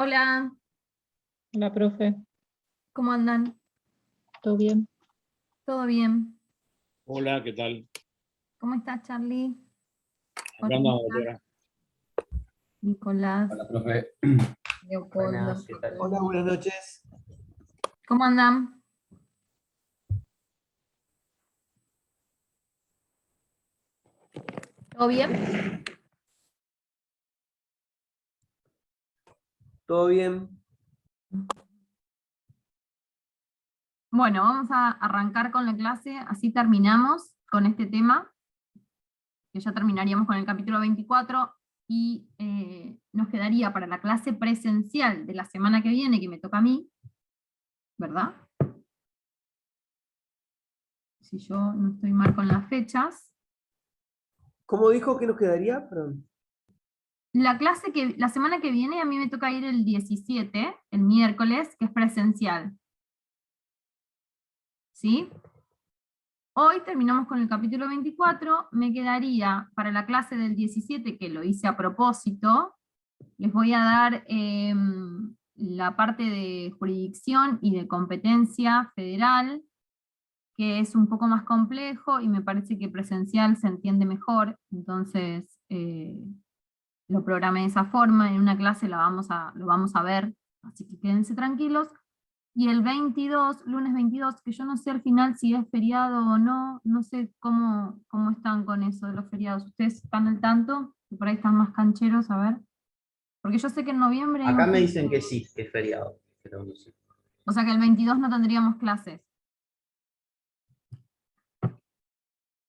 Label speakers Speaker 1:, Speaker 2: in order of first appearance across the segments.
Speaker 1: Hola,
Speaker 2: Hola, profe.
Speaker 1: ¿cómo andan?
Speaker 2: ¿Todo bien?
Speaker 1: ¿Todo bien?
Speaker 3: Hola, ¿qué tal?
Speaker 1: ¿Cómo estás, Charlie?
Speaker 3: Acá
Speaker 1: Hola,
Speaker 3: andamos, doctora.
Speaker 1: Nicolás,
Speaker 4: Hola, profe.
Speaker 1: Leopoldo.
Speaker 4: Buenas, ¿qué tal?
Speaker 5: Hola, buenas noches.
Speaker 1: ¿Cómo andan? ¿Todo bien?
Speaker 5: ¿Todo bien?
Speaker 1: Bueno, vamos a arrancar con la clase, así terminamos con este tema, que ya terminaríamos con el capítulo 24, y nos quedaría para la clase presencial de la semana que viene, que me toca a mí, ¿verdad? Si yo no estoy mal con las fechas.
Speaker 5: ¿Cómo dijo que nos quedaría? Perdón.
Speaker 1: La semana que viene a mí me toca ir el 17, el miércoles, que es presencial. ¿Sí? Hoy terminamos con el capítulo 24, me quedaría para la clase del 17, que lo hice a propósito, les voy a dar la parte de jurisdicción y de competencia federal, que es un poco más complejo y me parece que presencial se entiende mejor, entonces lo programé de esa forma, en una clase lo vamos a ver, así que quédense tranquilos. Y el 22, lunes 22, que yo no sé al final si es feriado o no, no sé cómo están con eso de los feriados. ¿Ustedes están al tanto? Que por ahí están más cancheros, a ver. Porque yo sé que en noviembre hay
Speaker 4: Acá
Speaker 1: un...
Speaker 4: me dicen que sí, que es feriado. Pero no sé.
Speaker 1: O sea que el 22 no tendríamos clases.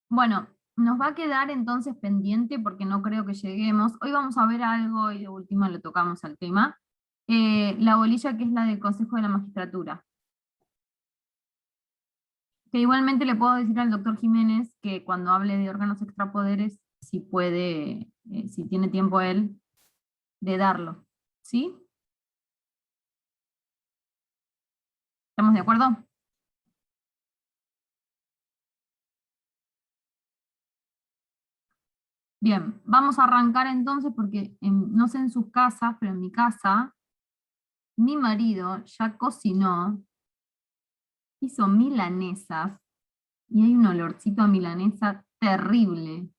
Speaker 1: Bueno, nos va a quedar entonces pendiente porque no creo que lleguemos. Hoy vamos a ver algo y de última lo tocamos al tema. La bolilla que es la del Consejo de la Magistratura. Que igualmente le puedo decir al doctor Jiménez que cuando hable de órganos extrapoderes, si puede, si tiene tiempo él, de darlo. ¿Sí? ¿Estamos de acuerdo? Bien, vamos a arrancar entonces porque no sé en sus casas, pero en mi casa, mi marido ya cocinó, hizo milanesas y hay un olorcito a milanesa terrible.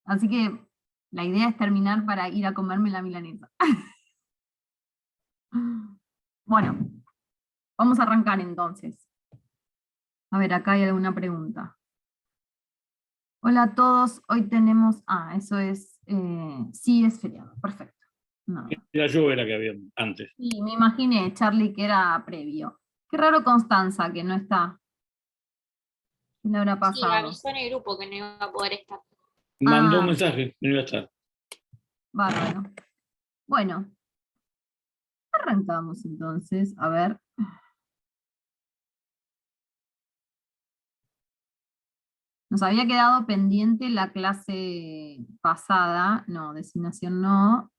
Speaker 1: Así que la idea es terminar para ir a comerme la milanesa. Bueno, vamos a arrancar entonces. A ver, acá hay alguna pregunta. Hola a todos, hoy tenemos... eso es... sí, es feriado, perfecto. No.
Speaker 3: La lluvia era que había antes.
Speaker 1: Sí, me imaginé, Charlie, que era previo. Qué raro Constanza, que no está. ¿Qué le habrá
Speaker 6: Sí,
Speaker 1: pasado?
Speaker 6: avisó en el grupo que no iba a poder estar.
Speaker 3: Mandó un
Speaker 1: Ah,
Speaker 3: mensaje, no iba a estar.
Speaker 1: bárbaro. Bueno, arrancamos entonces, a ver. Nos había quedado pendiente la clase pasada, no, designación no.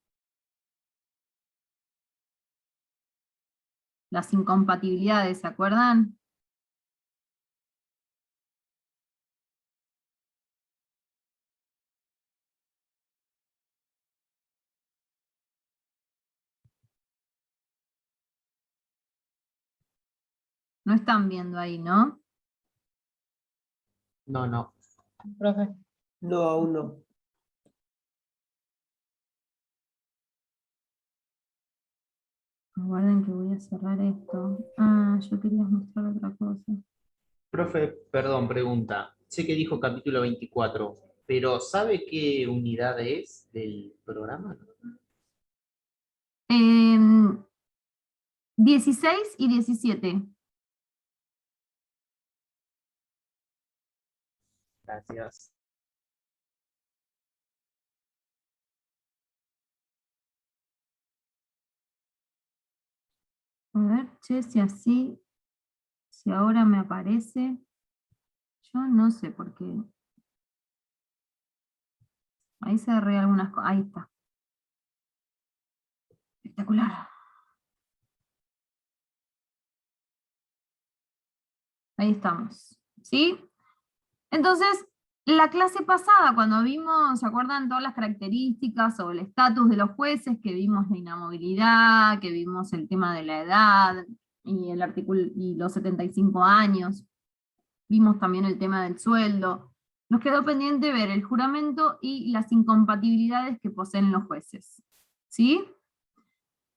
Speaker 1: Las incompatibilidades, ¿se acuerdan? No están viendo ahí, ¿no?
Speaker 4: No, no.
Speaker 2: Profe.
Speaker 5: No, aún no.
Speaker 1: Aguarden que voy a cerrar esto. Ah, yo quería mostrar otra cosa.
Speaker 4: Profe, perdón, pregunta. Sé que dijo capítulo 24, pero ¿sabe qué unidad es del programa?
Speaker 1: 16 y 17.
Speaker 4: Gracias.
Speaker 1: A ver, che, si así, si ahora me aparece. Yo no sé por qué. Ahí cerré algunas cosas. Ahí está. Espectacular. Ahí estamos. ¿Sí? Entonces, La clase pasada, cuando vimos, ¿se acuerdan todas las características o el estatus de los jueces? Que vimos la inamovilidad, que vimos el tema de la edad y el artículo y los 75 años. Vimos también el tema del sueldo. Nos quedó pendiente ver el juramento y las incompatibilidades que poseen los jueces. ¿Sí?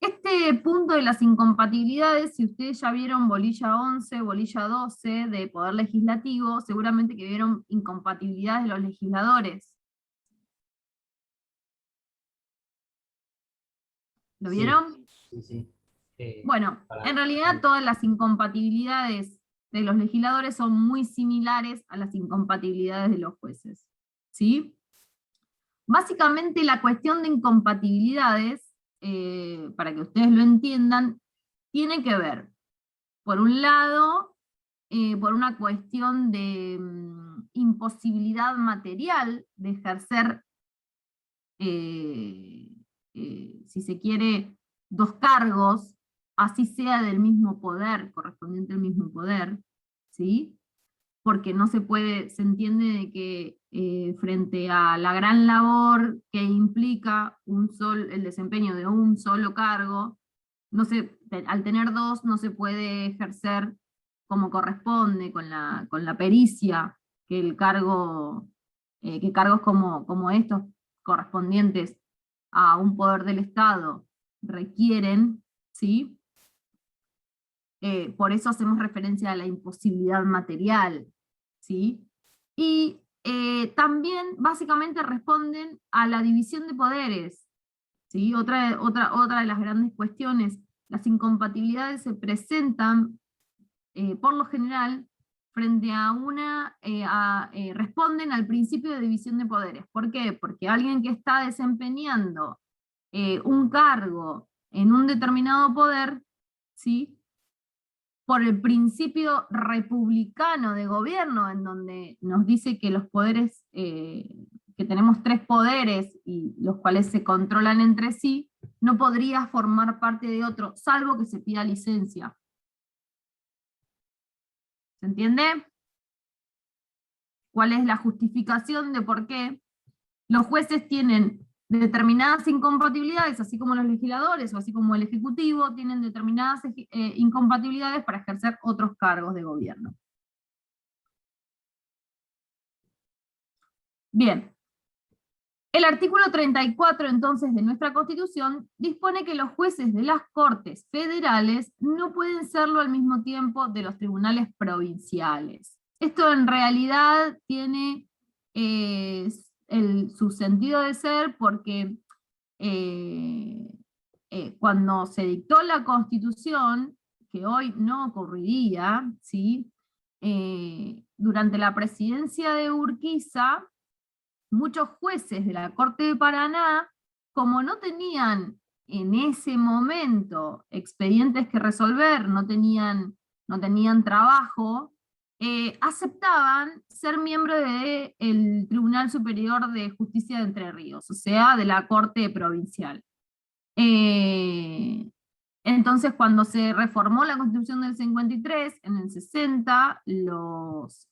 Speaker 1: Este punto de las incompatibilidades, si ustedes ya vieron bolilla 11, bolilla 12 de Poder Legislativo, seguramente que vieron incompatibilidades de los legisladores. ¿Lo
Speaker 4: Sí,
Speaker 1: vieron?
Speaker 4: Sí, sí.
Speaker 1: Bueno,
Speaker 4: para-
Speaker 1: en realidad todas las incompatibilidades de los legisladores son muy similares a las incompatibilidades de los jueces. ¿Sí? Básicamente la cuestión de incompatibilidades, para que ustedes lo entiendan, tiene que ver, por un lado, por una cuestión de imposibilidad material de ejercer, si se quiere, dos cargos, así sea del mismo poder, correspondiente al mismo poder, ¿sí? Porque no se puede, se entiende de que frente a la gran labor que implica el desempeño de un solo cargo, al tener dos no se puede ejercer como corresponde, con la pericia que el cargo, que cargos como estos, correspondientes a un poder del Estado, requieren, ¿sí? Por eso hacemos referencia a la imposibilidad material, ¿sí? Y también básicamente responden a la división de poderes, ¿sí? Otra de las grandes cuestiones, las incompatibilidades se presentan por lo general frente a responden al principio de división de poderes. ¿Por qué? Porque alguien que está desempeñando un cargo en un determinado poder, ¿sí? Por el principio republicano de gobierno, en donde nos dice que los poderes, que tenemos tres poderes y los cuales se controlan entre sí, no podría formar parte de otro, salvo que se pida licencia. ¿Se entiende? ¿Cuál es la justificación de por qué los jueces tienen determinadas incompatibilidades, así como los legisladores, o así como el Ejecutivo, tienen determinadas incompatibilidades para ejercer otros cargos de gobierno? Bien. El artículo 34, entonces, de nuestra Constitución, dispone que los jueces de las Cortes Federales no pueden serlo al mismo tiempo de los tribunales provinciales. Esto en realidad tiene su sentido de ser porque cuando se dictó la Constitución, que hoy no ocurriría, ¿sí? Durante la presidencia de Urquiza, muchos jueces de la Corte de Paraná, como no tenían en ese momento expedientes que resolver, no tenían trabajo, aceptaban ser miembro del Tribunal Superior de Justicia de Entre Ríos, o sea, de la Corte Provincial. Entonces, cuando se reformó la Constitución del 53, en el 60, los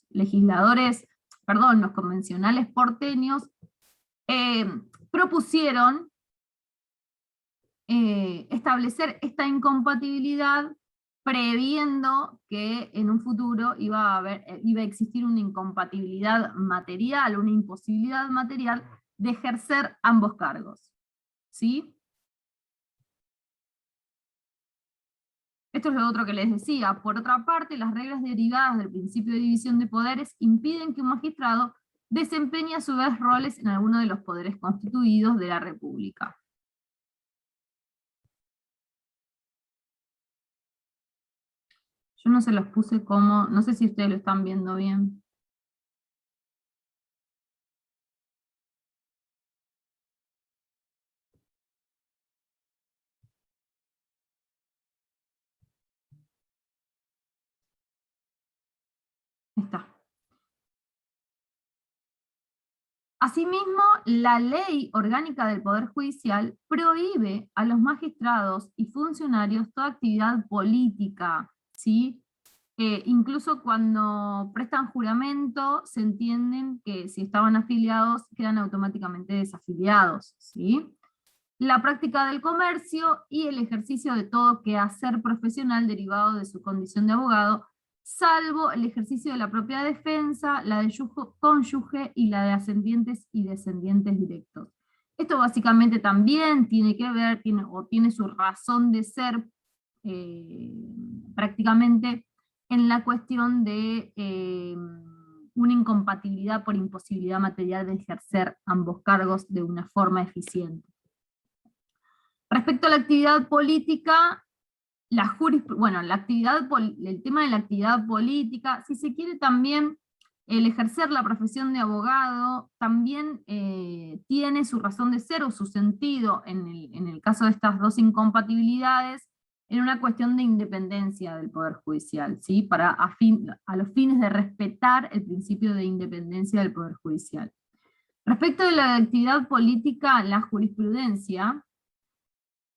Speaker 1: legisladores, perdón, los convencionales porteños, propusieron establecer esta incompatibilidad previendo que en un futuro iba a existir una incompatibilidad material, una imposibilidad material de ejercer ambos cargos. ¿Sí? Esto es lo otro que les decía. Por otra parte, las reglas derivadas del principio de división de poderes impiden que un magistrado desempeñe a su vez roles en alguno de los poderes constituidos de la República. Yo no se los puse como, no sé si ustedes lo están viendo bien. Está. Asimismo, la Ley Orgánica del Poder Judicial prohíbe a los magistrados y funcionarios toda actividad política, ¿sí? incluso cuando prestan juramento, se entienden que si estaban afiliados, quedan automáticamente desafiliados, ¿sí? La práctica del comercio y el ejercicio de todo quehacer profesional derivado de su condición de abogado, salvo el ejercicio de la propia defensa, la de cónyuge y la de ascendientes y descendientes directos. Esto básicamente también tiene que ver, tiene su razón de ser prácticamente en la cuestión de una incompatibilidad por imposibilidad material de ejercer ambos cargos de una forma eficiente. Respecto a la actividad política, el tema de la actividad política, si se quiere también, el ejercer la profesión de abogado también tiene su razón de ser o su sentido en el caso de estas dos incompatibilidades, en una cuestión de independencia del Poder Judicial, ¿sí? A los fines de respetar el principio de independencia del Poder Judicial. Respecto de la actividad política, la jurisprudencia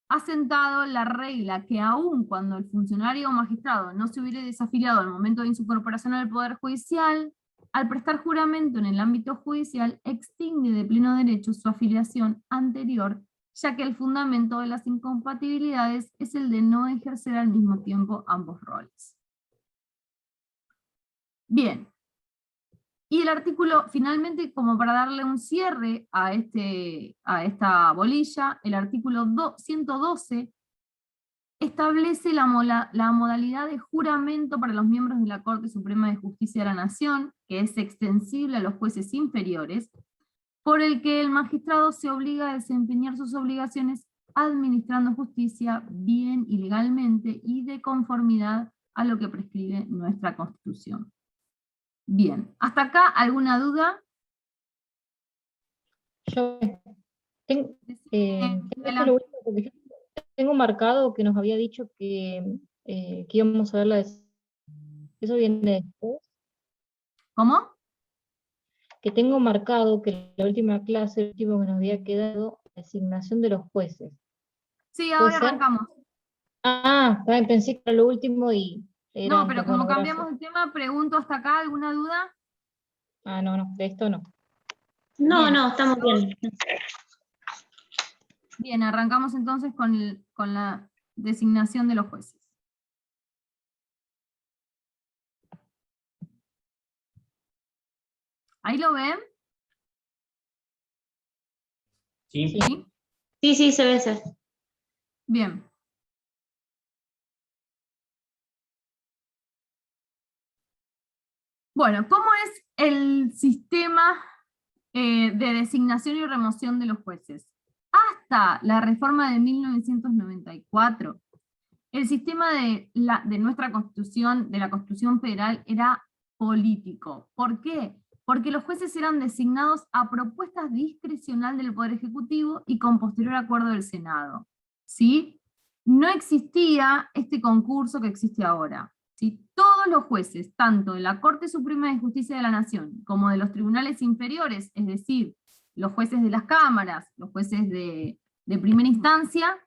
Speaker 1: ha sentado la regla que aun cuando el funcionario o magistrado no se hubiere desafiliado al momento de su incorporación al Poder Judicial, al prestar juramento en el ámbito judicial, extingue de pleno derecho su afiliación anterior, ya que el fundamento de las incompatibilidades es el de no ejercer al mismo tiempo ambos roles. Bien. Y el artículo, finalmente, como para darle un cierre a esta bolilla, el artículo 112 establece la modalidad de juramento para los miembros de la Corte Suprema de Justicia de la Nación, que es extensible a los jueces inferiores, por el que el magistrado se obliga a desempeñar sus obligaciones administrando justicia bien y legalmente y de conformidad a lo que prescribe nuestra Constitución. Bien, ¿hasta acá alguna duda?
Speaker 2: Yo tengo,
Speaker 1: Vela.
Speaker 2: lo último, porque yo tengo marcado que nos había dicho que íbamos a ver eso viene después.
Speaker 1: ¿Cómo?
Speaker 2: Que tengo marcado que la última clase, el último que nos había quedado, la designación de los jueces.
Speaker 1: Sí,
Speaker 2: ¿Puede
Speaker 1: ahora
Speaker 2: ser?
Speaker 1: arrancamos.
Speaker 2: Pensé que era lo último y era...
Speaker 1: No, pero como cambiamos de tema, pregunto hasta acá, ¿alguna duda?
Speaker 2: No, de esto no.
Speaker 6: No,
Speaker 1: Bien.
Speaker 6: no, estamos bien.
Speaker 1: Bien, arrancamos entonces con la designación de los jueces. ¿Ahí lo ven?
Speaker 3: Sí.
Speaker 1: ¿Sí?
Speaker 6: Sí, se ve.
Speaker 1: Bien. Bueno, ¿cómo es el sistema de designación y remoción de los jueces? Hasta la reforma de 1994, el sistema de nuestra Constitución, de la Constitución Federal, era político. ¿Por qué? Porque los jueces eran designados a propuestas discrecional del Poder Ejecutivo y con posterior acuerdo del Senado. ¿Sí? No existía este concurso que existe ahora. ¿Sí? Todos los jueces, tanto de la Corte Suprema de Justicia de la Nación, como de los tribunales inferiores, es decir, los jueces de las cámaras, los jueces de primera instancia,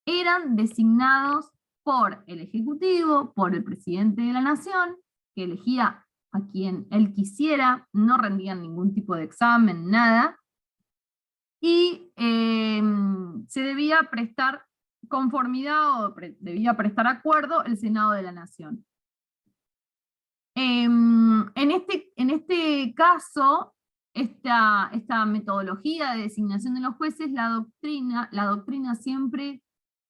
Speaker 1: eran designados por el Ejecutivo, por el Presidente de la Nación, que elegía a quien él quisiera, no rendían ningún tipo de examen, nada, y se debía prestar conformidad o debía prestar acuerdo el Senado de la Nación. En este caso, esta metodología de designación de los jueces, la doctrina siempre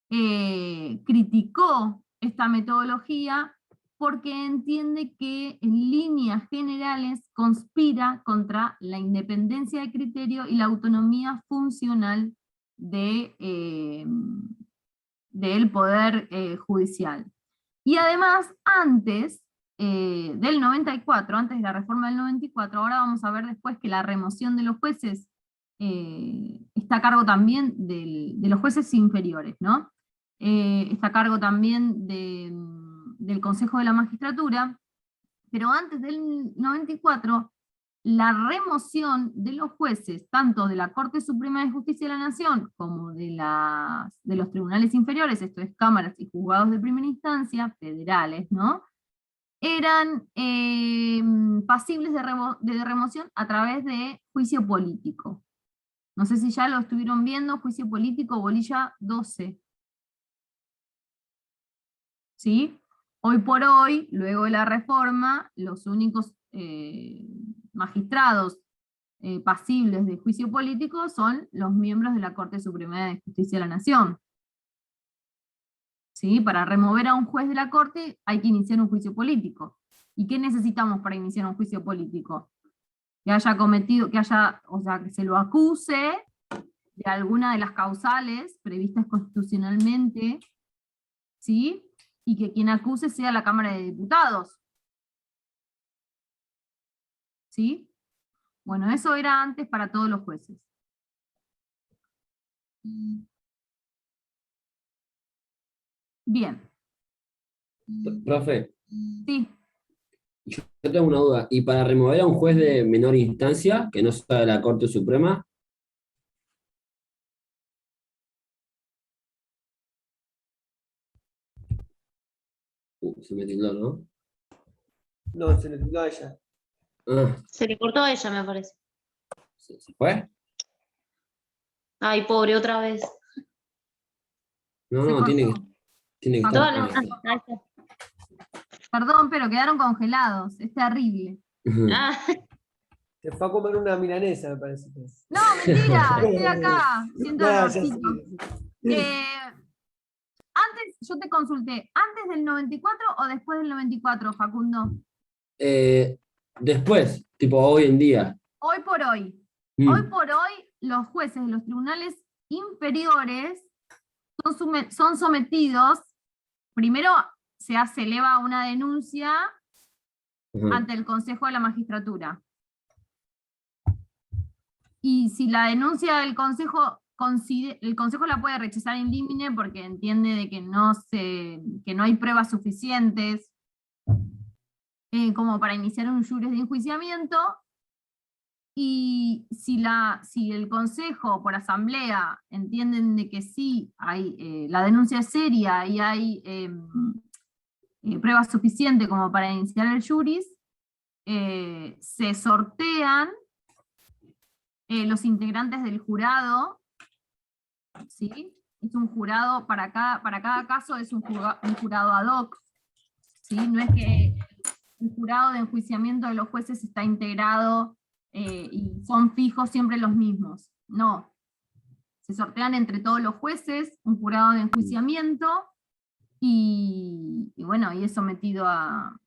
Speaker 1: criticó esta metodología porque entiende que en líneas generales conspira contra la independencia de criterio y la autonomía funcional del Poder Judicial. Y además, antes del 94, antes de la reforma del 94, ahora vamos a ver después que la remoción de los jueces está a cargo también de los jueces inferiores, ¿no? Está a cargo también del Consejo de la Magistratura, pero antes del 94, la remoción de los jueces, tanto de la Corte Suprema de Justicia de la Nación, como de los tribunales inferiores, esto es cámaras y juzgados de primera instancia, federales, ¿no? eran pasibles de remoción a través de juicio político. No sé si ya lo estuvieron viendo, juicio político, bolilla 12. ¿Sí? Hoy por hoy, luego de la reforma, los únicos magistrados pasibles de juicio político son los miembros de la Corte Suprema de Justicia de la Nación. ¿Sí? Para remover a un juez de la Corte hay que iniciar un juicio político. ¿Y qué necesitamos para iniciar un juicio político? Que haya cometido, o sea, que se lo acuse de alguna de las causales previstas constitucionalmente, ¿sí? Y que quien acuse sea la Cámara de Diputados. ¿Sí? Bueno, eso era antes para todos los jueces. Bien.
Speaker 7: Profe,
Speaker 1: Sí.
Speaker 7: yo tengo una duda. ¿Y para remover a un juez de menor instancia, que no sea de la Corte Suprema? Se me tildó, ¿no?
Speaker 5: No, se le tildó a ella.
Speaker 7: Ah,
Speaker 6: Se le cortó a ella, me parece.
Speaker 7: ¿se fue?
Speaker 6: Ay, pobre, otra vez.
Speaker 7: No,
Speaker 1: Se
Speaker 7: no, tiene
Speaker 1: cortó.
Speaker 7: que estar.
Speaker 6: Todas las-
Speaker 7: Ah,
Speaker 6: ahí está.
Speaker 1: Perdón, pero quedaron congelados. Es terrible.
Speaker 7: ujú.
Speaker 6: Ah,
Speaker 5: Se fue a comer una milanesa, me parece. que es.
Speaker 1: No, mentira, estoy acá. Siento
Speaker 5: No, ya
Speaker 1: olorcito.
Speaker 5: sé.
Speaker 1: Antes, yo te consulté, ¿antes del 94 o después del 94, Facundo?
Speaker 7: Después, tipo hoy en día.
Speaker 1: Hoy por hoy.
Speaker 7: Mm,
Speaker 1: Hoy por hoy, los jueces de los tribunales inferiores son sometidos, primero se eleva una denuncia
Speaker 7: ajá.
Speaker 1: ante el Consejo de la Magistratura. Y si la denuncia del Consejo, el Consejo la puede rechazar indímine porque entiende de que no hay pruebas suficientes como para iniciar un juris de enjuiciamiento, y si el Consejo por asamblea entienden de que sí hay la denuncia es seria y hay pruebas suficientes como para iniciar el juris, se sortean los integrantes del jurado, ¿sí? Es un jurado, para cada caso es un jurado ad hoc, ¿sí? No es que el jurado de enjuiciamiento de los jueces está integrado y son fijos siempre los mismos. No. Se sortean entre todos los jueces, un jurado de enjuiciamiento, y bueno, y es sometido a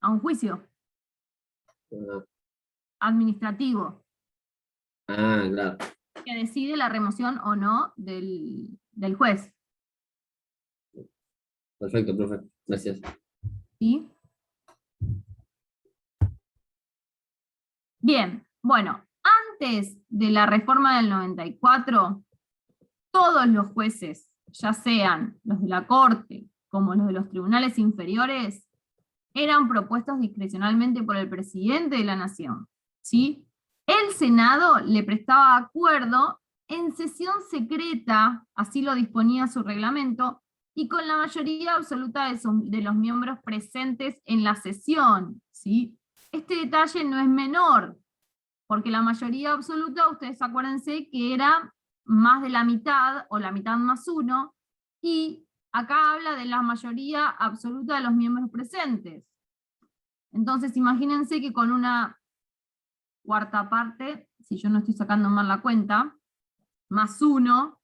Speaker 1: un juicio administrativo
Speaker 7: Claro.
Speaker 1: que decide la remoción o no del juez.
Speaker 7: Perfecto, profe. Gracias.
Speaker 1: ¿Sí? Bien, bueno, antes de la reforma del 94, todos los jueces, ya sean los de la Corte como los de los tribunales inferiores, eran propuestos discrecionalmente por el presidente de la Nación, ¿sí? El Senado le prestaba acuerdo en sesión secreta, así lo disponía su reglamento, y con la mayoría absoluta de los miembros presentes en la sesión, ¿sí? Este detalle no es menor, porque la mayoría absoluta, ustedes acuérdense que era más de la mitad, o la mitad más uno, y acá habla de la mayoría absoluta de los miembros presentes. Entonces imagínense que con una cuarta parte, si yo no estoy sacando mal la cuenta, más uno,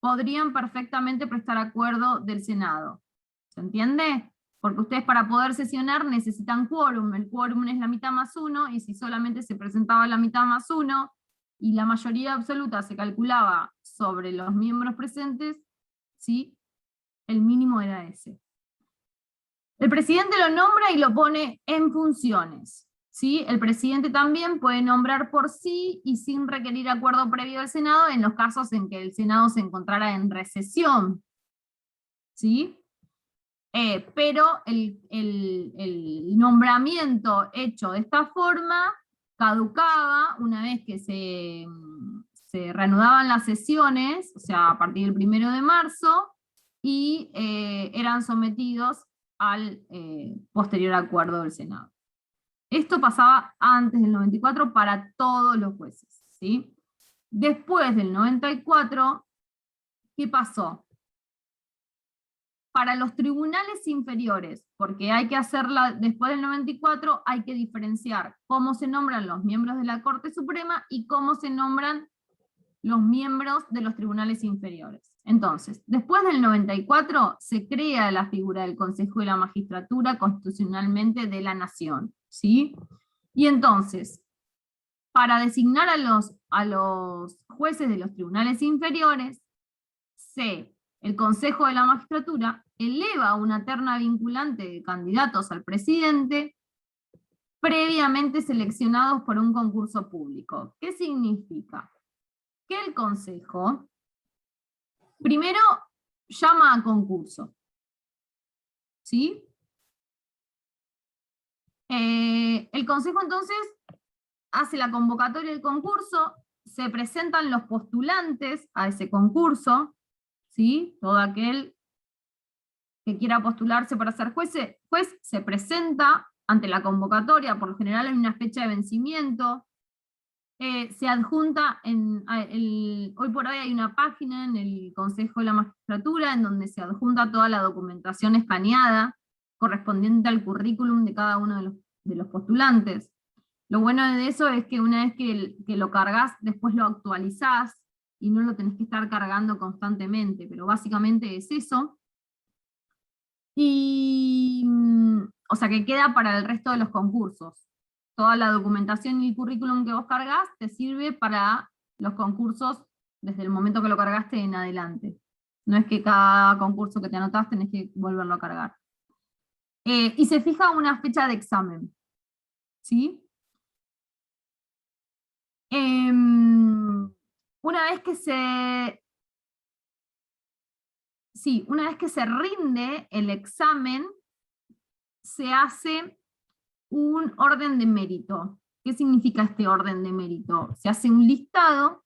Speaker 1: podrían perfectamente prestar acuerdo del Senado. ¿Se entiende? Porque ustedes para poder sesionar necesitan quórum, el quórum es la mitad más uno, y si solamente se presentaba la mitad más uno, y la mayoría absoluta se calculaba sobre los miembros presentes, ¿sí? El mínimo era ese. El presidente lo nombra y lo pone en funciones, ¿sí? El presidente también puede nombrar por sí y sin requerir acuerdo previo del Senado en los casos en que el Senado se encontrara en recesión, ¿sí? Pero el nombramiento hecho de esta forma caducaba una vez que se reanudaban las sesiones, o sea, a partir del 1 de marzo, y eran sometidos al posterior acuerdo del Senado. Esto pasaba antes del 94 para todos los jueces, ¿sí? Después del 94, ¿qué pasó? Para los tribunales inferiores, porque hay que hacerla después del 94, hay que diferenciar cómo se nombran los miembros de la Corte Suprema y cómo se nombran los miembros de los tribunales inferiores. Entonces, después del 94 se crea la figura del Consejo de la Magistratura constitucionalmente de la Nación, ¿sí? Y entonces, para designar a los jueces de los tribunales inferiores, el Consejo de la Magistratura eleva una terna vinculante de candidatos al presidente previamente seleccionados por un concurso público. ¿Qué significa? Que el Consejo primero llama a concurso, ¿sí? El Consejo entonces hace la convocatoria del concurso, se presentan los postulantes a ese concurso, ¿sí? Todo aquel que quiera postularse para ser juez se presenta ante la convocatoria, por lo general hay una fecha de vencimiento, se adjunta, hoy por hoy hay una página en el Consejo de la Magistratura en donde se adjunta toda la documentación escaneada correspondiente al currículum de cada uno de los postulantes. Lo bueno de eso es que una vez que lo cargas, después lo actualizás y no lo tenés que estar cargando constantemente, pero básicamente es eso. Y, o sea, que queda para el resto de los concursos. Toda la documentación y el currículum que vos cargas te sirve para los concursos desde el momento que lo cargaste en adelante. No es que cada concurso que te anotás tenés que volverlo a cargar. Y se fija una fecha de examen, ¿sí? Una vez que se rinde el examen, se hace un orden de mérito. ¿Qué significa este orden de mérito? Se hace un listado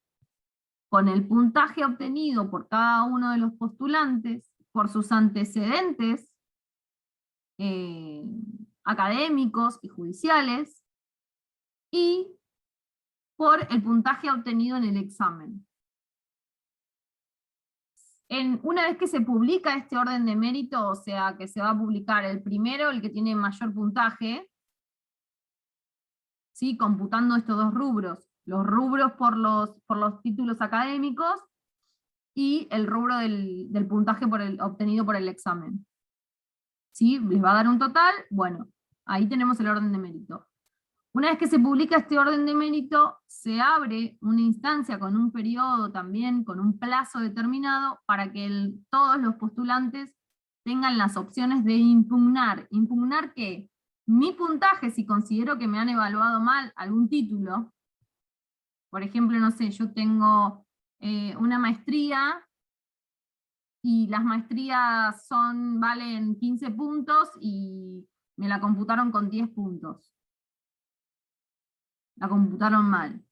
Speaker 1: con el puntaje obtenido por cada uno de los postulantes, por sus antecedentes académicos y judiciales, y por el puntaje obtenido en el examen. Una vez que se publica este orden de mérito, o sea, que se va a publicar el primero, el que tiene mayor puntaje, ¿sí? Computando estos dos rubros, los rubros por los títulos académicos y el rubro del puntaje obtenido por el examen. ¿Sí? Les va a dar un total, bueno, ahí tenemos el orden de mérito. Una vez que se publica este orden de mérito, se abre una instancia con un periodo también, con un plazo determinado, para que todos los postulantes tengan las opciones de impugnar. ¿Impugnar qué? Mi puntaje, si considero que me han evaluado mal algún título. Por ejemplo, no sé, yo tengo una maestría, y las maestrías valen 15 puntos, y me la computaron con 10 puntos. La computaron mal.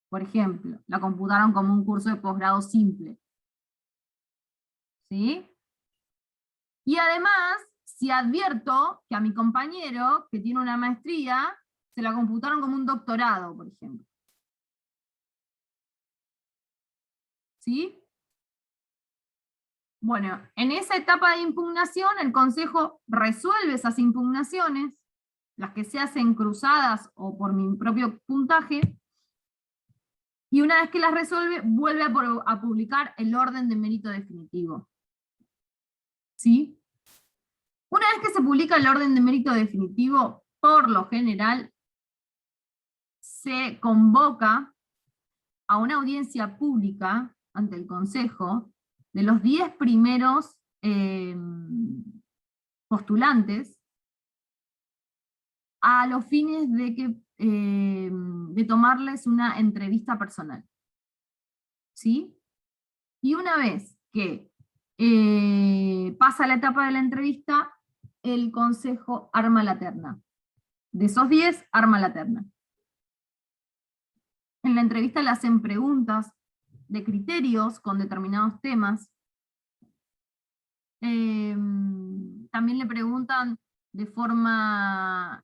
Speaker 1: Por ejemplo, la computaron como un curso de posgrado simple. ¿Sí? Y además, si advierto que a mi compañero, que tiene una maestría, se la computaron como un doctorado, por ejemplo. ¿Sí? Bueno, en esa etapa de impugnación, el Consejo resuelve esas impugnaciones, las que se hacen cruzadas o por mi propio puntaje, y una vez que las resuelve, vuelve a publicar el orden de mérito definitivo. ¿Sí? Una vez que se publica el orden de mérito definitivo, por lo general, se convoca a una audiencia pública ante el Consejo de los 10 primeros postulantes, a los fines de tomarles una entrevista personal. ¿Sí? Y una vez que pasa la etapa de la entrevista, el Consejo arma la terna. De esos 10, arma la terna. En la entrevista le hacen preguntas de criterios con determinados temas. También le preguntan de forma,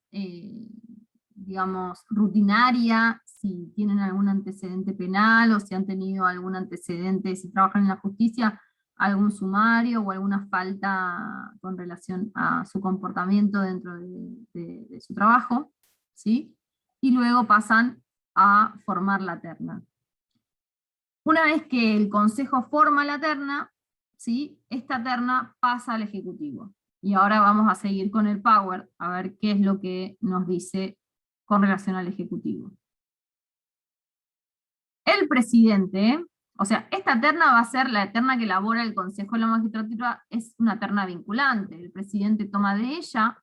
Speaker 1: digamos, rutinaria, si tienen algún antecedente penal o si han tenido algún antecedente, si trabajan en la justicia, algún sumario o alguna falta con relación a su comportamiento dentro de su trabajo, ¿sí? Y luego pasan a formar la terna. Una vez que el Consejo forma la terna, ¿sí? Esta terna pasa al Ejecutivo. Y ahora vamos a seguir con el Power, a ver qué es lo que nos dice con relación al Ejecutivo. El presidente, o sea, esta terna va a ser la terna que elabora el Consejo de la Magistratura, es una terna vinculante. El presidente toma de ella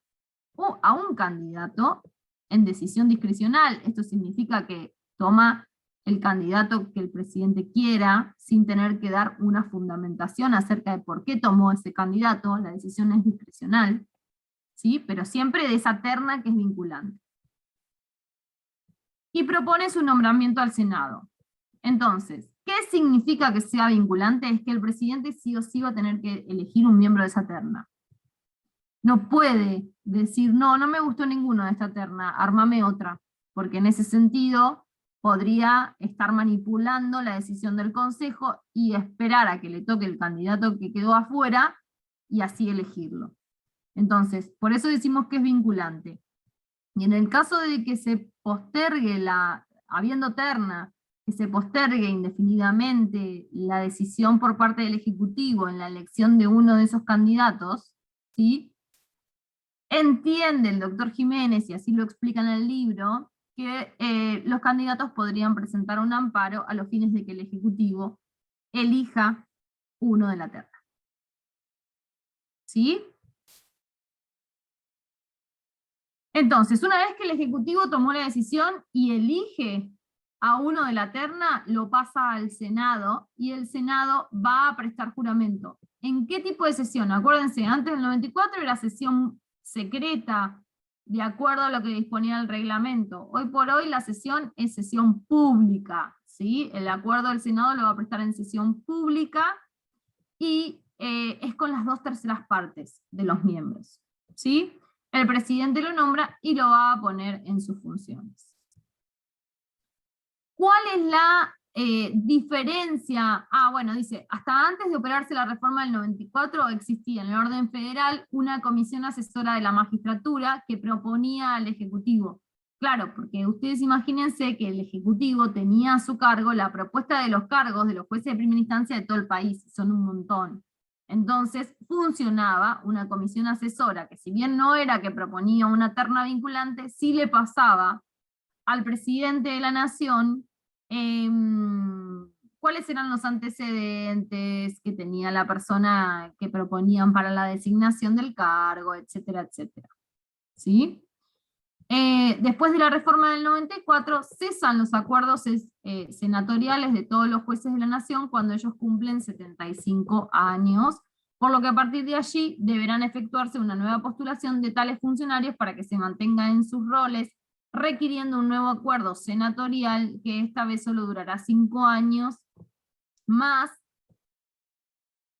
Speaker 1: o a un candidato en decisión discrecional. Esto significa que toma el candidato que el presidente quiera, sin tener que dar una fundamentación acerca de por qué tomó ese candidato. La decisión es discrecional, ¿sí? Pero siempre de esa terna que es vinculante. Y propone su nombramiento al Senado. Entonces, ¿qué significa que sea vinculante? Es que el presidente sí o sí va a tener que elegir un miembro de esa terna. No puede decir, no me gustó ninguno de esta terna, ármame otra, porque en ese sentido podría estar manipulando la decisión del Consejo y esperar a que le toque el candidato que quedó afuera y así elegirlo. Entonces, por eso decimos que es vinculante. Y en el caso de que se postergue habiendo terna, que se postergue indefinidamente la decisión por parte del Ejecutivo en la elección de uno de esos candidatos, ¿sí? Entiende el doctor Jiménez, y así lo explica en el libro, que los candidatos podrían presentar un amparo a los fines de que el Ejecutivo elija uno de la terna. ¿Sí? Entonces, una vez que el Ejecutivo tomó la decisión y elige a uno de la terna, lo pasa al Senado, y el Senado va a prestar juramento. ¿En qué tipo de sesión? Acuérdense, antes del 94 era sesión secreta, de acuerdo a lo que disponía el reglamento. Hoy por hoy la sesión es sesión pública, ¿sí? El acuerdo del Senado lo va a prestar en sesión pública, y es con las 2/3 partes de los miembros, ¿sí? El presidente lo nombra y lo va a poner en sus funciones. ¿Cuál es la diferencia? Bueno, dice, hasta antes de operarse la reforma del 94 existía en el orden federal una comisión asesora de la magistratura que proponía al Ejecutivo. Claro, porque ustedes imagínense que el Ejecutivo tenía a su cargo la propuesta de los cargos de los jueces de primera instancia de todo el país, son un montón. Entonces funcionaba una comisión asesora que, si bien no era que proponía una terna vinculante, sí le pasaba al presidente de la nación cuáles eran los antecedentes que tenía la persona que proponían para la designación del cargo, etcétera, etcétera. ¿Sí? Después de la reforma del 94 cesan los acuerdos senatoriales de todos los jueces de la nación cuando ellos cumplen 75 años, por lo que a partir de allí deberán efectuarse una nueva postulación de tales funcionarios para que se mantengan en sus roles, requiriendo un nuevo acuerdo senatorial que esta vez solo durará 5 años más.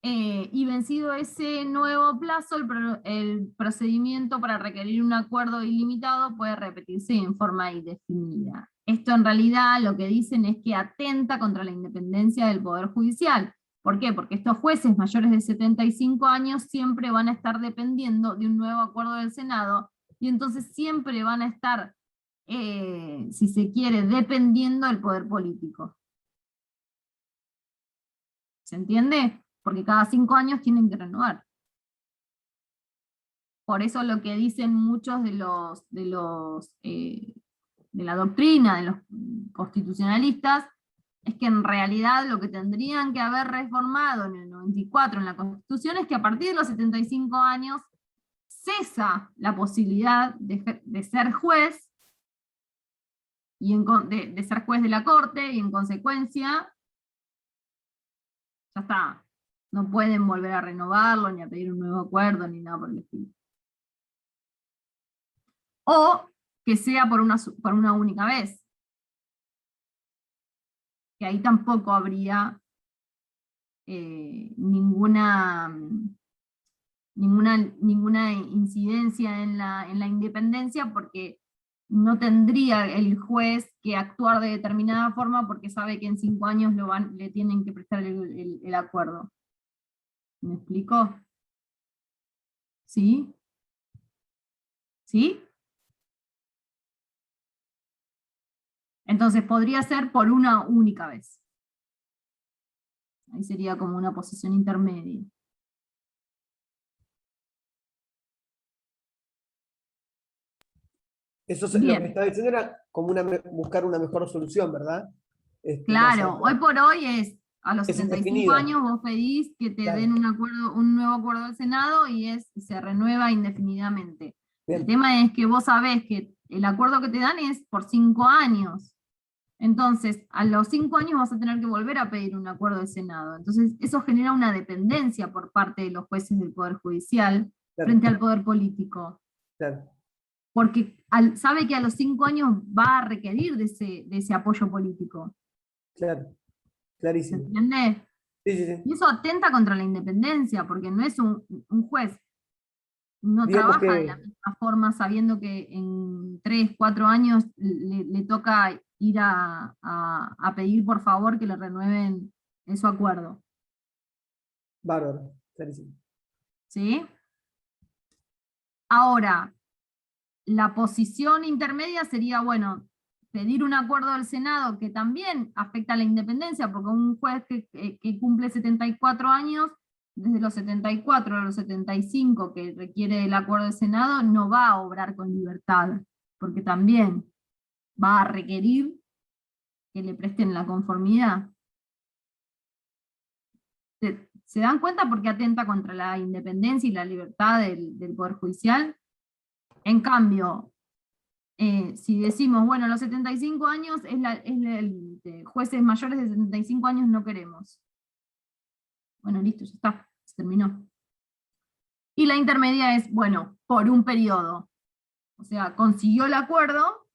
Speaker 1: Y vencido ese nuevo plazo, el procedimiento para requerir un acuerdo ilimitado puede repetirse en forma indefinida. Esto en realidad lo que dicen es que atenta contra la independencia del Poder Judicial. ¿Por qué? Porque estos jueces mayores de 75 años siempre van a estar dependiendo de un nuevo acuerdo del Senado, y entonces siempre van a estar, si se quiere, dependiendo del poder político. ¿Se entiende? Porque cada 5 años tienen que renovar. Por eso lo que dicen muchos de la doctrina, de los constitucionalistas, es que en realidad lo que tendrían que haber reformado en el 94 en la Constitución es que a partir de los 75 años cesa la posibilidad de ser juez, y de ser juez de la Corte, y en consecuencia ya está. No pueden volver a renovarlo, ni a pedir un nuevo acuerdo, ni nada por el estilo. O que sea por una única vez. Que ahí tampoco habría ninguna ninguna incidencia en la independencia, porque no tendría el juez que actuar de determinada forma porque sabe que en 5 años le tienen que prestar el acuerdo. ¿Me explico? ¿Sí? ¿Sí? Entonces podría ser por una única vez. Ahí sería como una posición intermedia.
Speaker 5: Eso es lo
Speaker 1: Bien.
Speaker 5: que estaba diciendo era como buscar una mejor solución, ¿verdad?
Speaker 1: Claro, hoy por hoy es, a los
Speaker 5: Es
Speaker 1: 75
Speaker 5: indefinida.
Speaker 1: años vos pedís que te
Speaker 5: Claro.
Speaker 1: den un nuevo acuerdo del Senado y se renueva indefinidamente.
Speaker 5: Bien.
Speaker 1: El tema es que vos sabés que el acuerdo que te dan es por 5 años. Entonces, a los 5 años vas a tener que volver a pedir un acuerdo del Senado. Entonces, eso genera una dependencia por parte de los jueces del Poder Judicial
Speaker 5: Claro.
Speaker 1: frente al Poder Político.
Speaker 5: Claro.
Speaker 1: Porque sabe que a los 5 años va a requerir de ese apoyo político.
Speaker 5: Claro.
Speaker 1: ¿Se
Speaker 5: Clarísimo.
Speaker 1: entiende?
Speaker 5: Sí, sí, sí.
Speaker 1: Y eso atenta contra la independencia, porque no es un juez, no
Speaker 5: Digamos
Speaker 1: trabaja de
Speaker 5: que-
Speaker 1: la misma forma sabiendo que en 3, 4 años le toca ir a pedir por favor que le renueven su acuerdo.
Speaker 5: Bárbaro. Clarísimo.
Speaker 1: ¿Sí? Ahora, la posición intermedia sería, bueno, pedir un acuerdo del Senado que también afecta a la independencia, porque un juez que cumple 74 años, desde los 74 a los 75, que requiere el acuerdo del Senado, no va a obrar con libertad, porque también va a requerir que le presten la conformidad. ¿Se dan cuenta por qué atenta contra la independencia y la libertad del Poder Judicial? En cambio, si decimos, bueno, los 75 años jueces mayores de 75 años no queremos. Bueno, listo, ya está, se terminó. Y la intermedia es, bueno, por un periodo. O sea, consiguió el acuerdo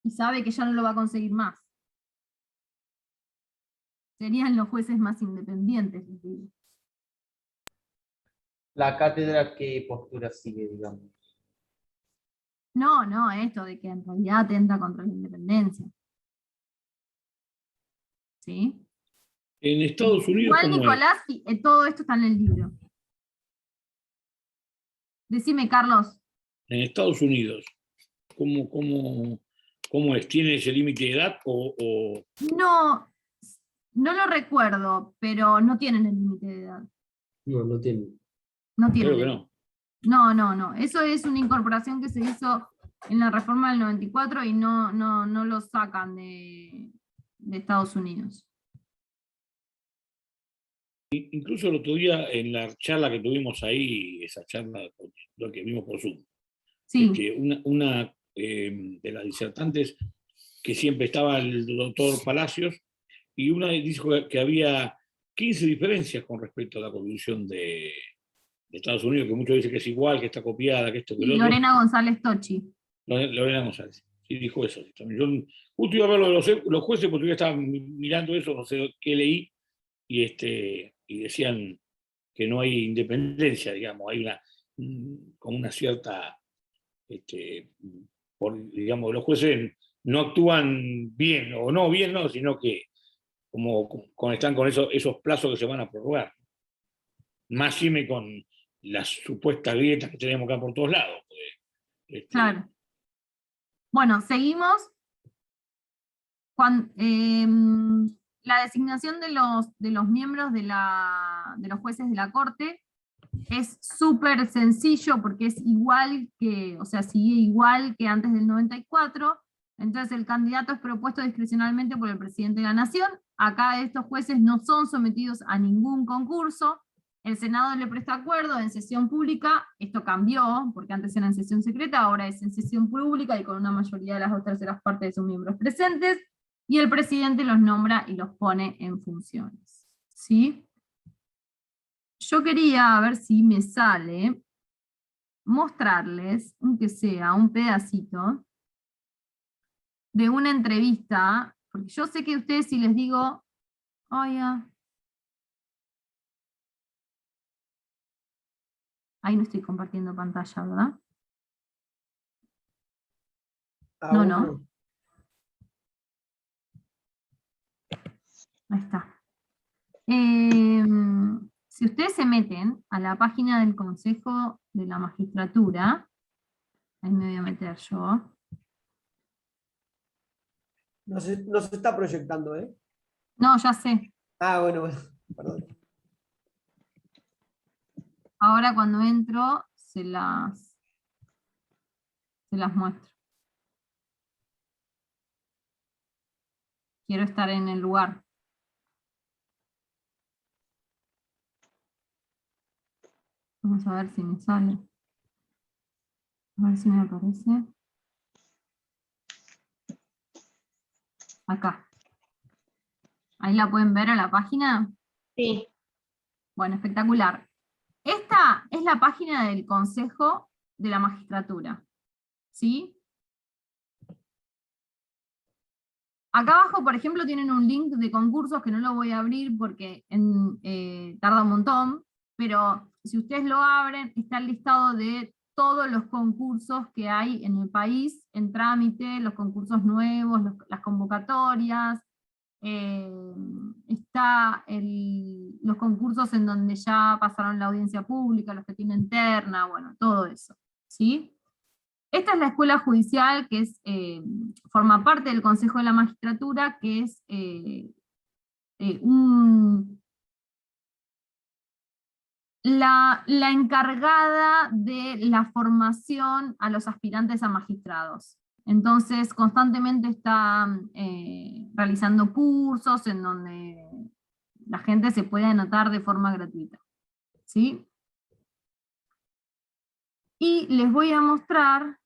Speaker 1: y sabe que ya no lo va a conseguir más. Serían los jueces más independientes, les digo.
Speaker 4: La cátedra, ¿qué postura sigue, digamos?
Speaker 1: No, esto de que en realidad atenta contra la independencia. ¿Sí?
Speaker 3: En Estados Unidos,
Speaker 1: Igual,
Speaker 3: ¿cómo es?
Speaker 1: Nicolás, todo esto está en el libro. Decime, Carlos.
Speaker 3: En Estados Unidos, ¿cómo es? ¿Tiene ese límite de edad o
Speaker 1: No, no lo recuerdo, pero no tienen el límite de edad.
Speaker 7: No, no tiene.
Speaker 1: No tienen.
Speaker 3: creo que no?
Speaker 1: No. Eso es una incorporación que se hizo en la reforma del 94 y no lo sacan de Estados Unidos.
Speaker 3: Incluso el otro día en la charla que tuvimos ahí, esa charla, lo que vimos por Zoom,
Speaker 1: Sí,
Speaker 3: una de las disertantes, que siempre estaba el doctor Palacios, y una dijo que había 15 diferencias con respecto a la Constitución de Estados Unidos, que muchos dicen que es igual, que está copiada, que esto, que
Speaker 1: y
Speaker 3: lo otro.
Speaker 1: Lorena González Tochi.
Speaker 3: Lorena González, sí, dijo eso. También. Yo justo iba a ver lo de los jueces, porque yo estaba mirando eso, no sé qué leí, y decían que no hay independencia, digamos, hay como una cierta, digamos, los jueces no actúan bien, o no bien, no, sino que están con esos plazos que se van a prorrogar. Más firme con las supuestas grietas que tenemos acá por todos lados.
Speaker 1: Claro. Bueno, seguimos. La designación de los miembros de los jueces de la Corte es súper sencillo porque es igual que, o sea, sigue igual que antes del 94. Entonces el candidato es propuesto discrecionalmente por el presidente de la Nación. Acá estos jueces no son sometidos a ningún concurso. El Senado le presta acuerdo en sesión pública. Esto cambió, porque antes era en sesión secreta, ahora es en sesión pública y con una mayoría de las 2/3 partes de sus miembros presentes. Y el presidente los nombra y los pone en funciones. ¿Sí? Yo quería, a ver si me sale, mostrarles, aunque sea un pedacito, de una entrevista, porque yo sé que ustedes si les digo, oiga, Ahí no estoy compartiendo pantalla, ¿verdad?
Speaker 5: Aún
Speaker 1: no. Ahí está. Si ustedes se meten a la página del Consejo de la Magistratura, ahí me voy a meter yo.
Speaker 5: No se está proyectando, ¿eh?
Speaker 1: No, ya sé.
Speaker 5: Ah, bueno, perdón.
Speaker 1: Ahora cuando entro, se las muestro. Quiero estar en el lugar. Vamos a ver si me sale. A ver si me aparece. Acá. Ahí la pueden ver a la página.
Speaker 6: Sí.
Speaker 1: Bueno, espectacular. Esta es la página del Consejo de la Magistratura. ¿Sí? Acá abajo, por ejemplo, tienen un link de concursos que no lo voy a abrir porque tarda un montón, pero si ustedes lo abren, está el listado de todos los concursos que hay en el país en trámite, los concursos nuevos, las convocatorias, está los concursos en donde ya pasaron la audiencia pública, los que tienen terna, bueno, todo eso, ¿sí? Esta es la escuela judicial que forma parte del Consejo de la Magistratura, que es la encargada de la formación a los aspirantes a magistrados. Entonces, constantemente está realizando cursos en donde la gente se puede anotar de forma gratuita. ¿Sí? Y les voy a mostrar,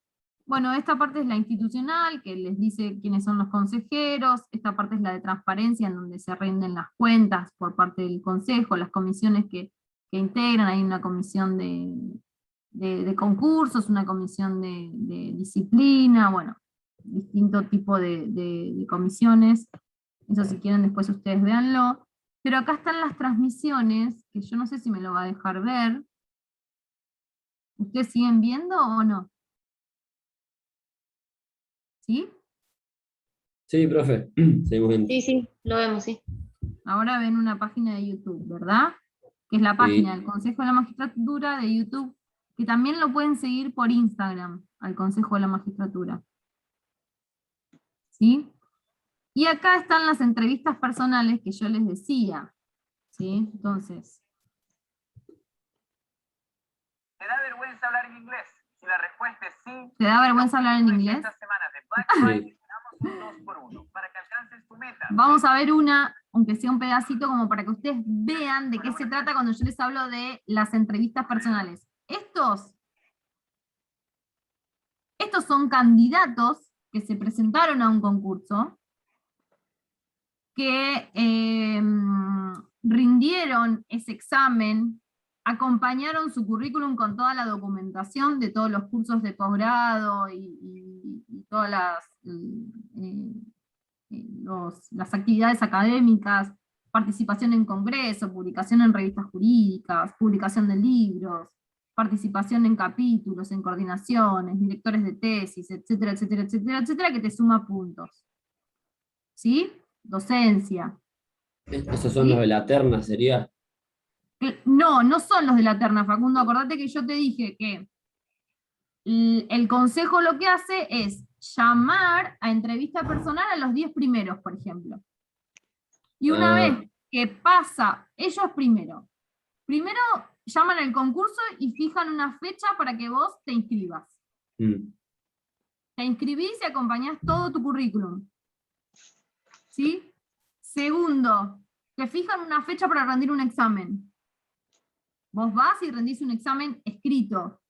Speaker 1: bueno, esta parte es la institucional, que les dice quiénes son los consejeros, esta parte es la de transparencia, en donde se rinden las cuentas por parte del consejo, las comisiones que integran, hay una comisión de concursos, una comisión de disciplina, bueno, distinto tipo de comisiones, eso si quieren después ustedes véanlo, pero acá están las transmisiones, que yo no sé si me lo va a dejar ver. ¿Ustedes siguen viendo o no? ¿Sí?
Speaker 7: Sí, profe. Seguimos viendo.
Speaker 6: Sí, lo vemos, sí.
Speaker 1: Ahora ven una página de YouTube, ¿verdad? Que es la página del Consejo de la Magistratura de YouTube, que también lo pueden seguir por Instagram, al Consejo de la Magistratura. ¿Sí? Y acá están las entrevistas personales que yo les decía. ¿Sí? Entonces.
Speaker 8: ¿Te da vergüenza hablar en inglés? Si la respuesta es sí.
Speaker 1: ¿Te da vergüenza hablar en inglés?
Speaker 8: Esta semana de Black Friday tenemos un 2x1 para que alcances tu meta.
Speaker 1: Vamos a ver una, aunque sea un pedacito, como para que ustedes vean de qué se trata cuando yo les hablo de las entrevistas personales. Estos son candidatos que se presentaron a un concurso, que rindieron ese examen, acompañaron su currículum con toda la documentación de todos los cursos de posgrado y todas las actividades académicas, participación en congresos, publicación en revistas jurídicas, publicación de libros, participación en capítulos, en coordinaciones, directores de tesis, etcétera, etcétera, etcétera, etcétera, que te suma puntos. ¿Sí? Docencia.
Speaker 7: ¿Esos son los de la terna, sería?
Speaker 1: No, no son los de la terna, Facundo. Acordate que yo te dije que el consejo lo que hace es llamar a entrevista personal a los 10 primeros, por ejemplo. Y una vez que pasa, ellos primero llaman al concurso y fijan una fecha para que vos te inscribas. Te inscribís y acompañás todo tu currículum. ¿Sí? Segundo, te fijan una fecha para rendir un examen. Vos vas y rendís un examen escrito,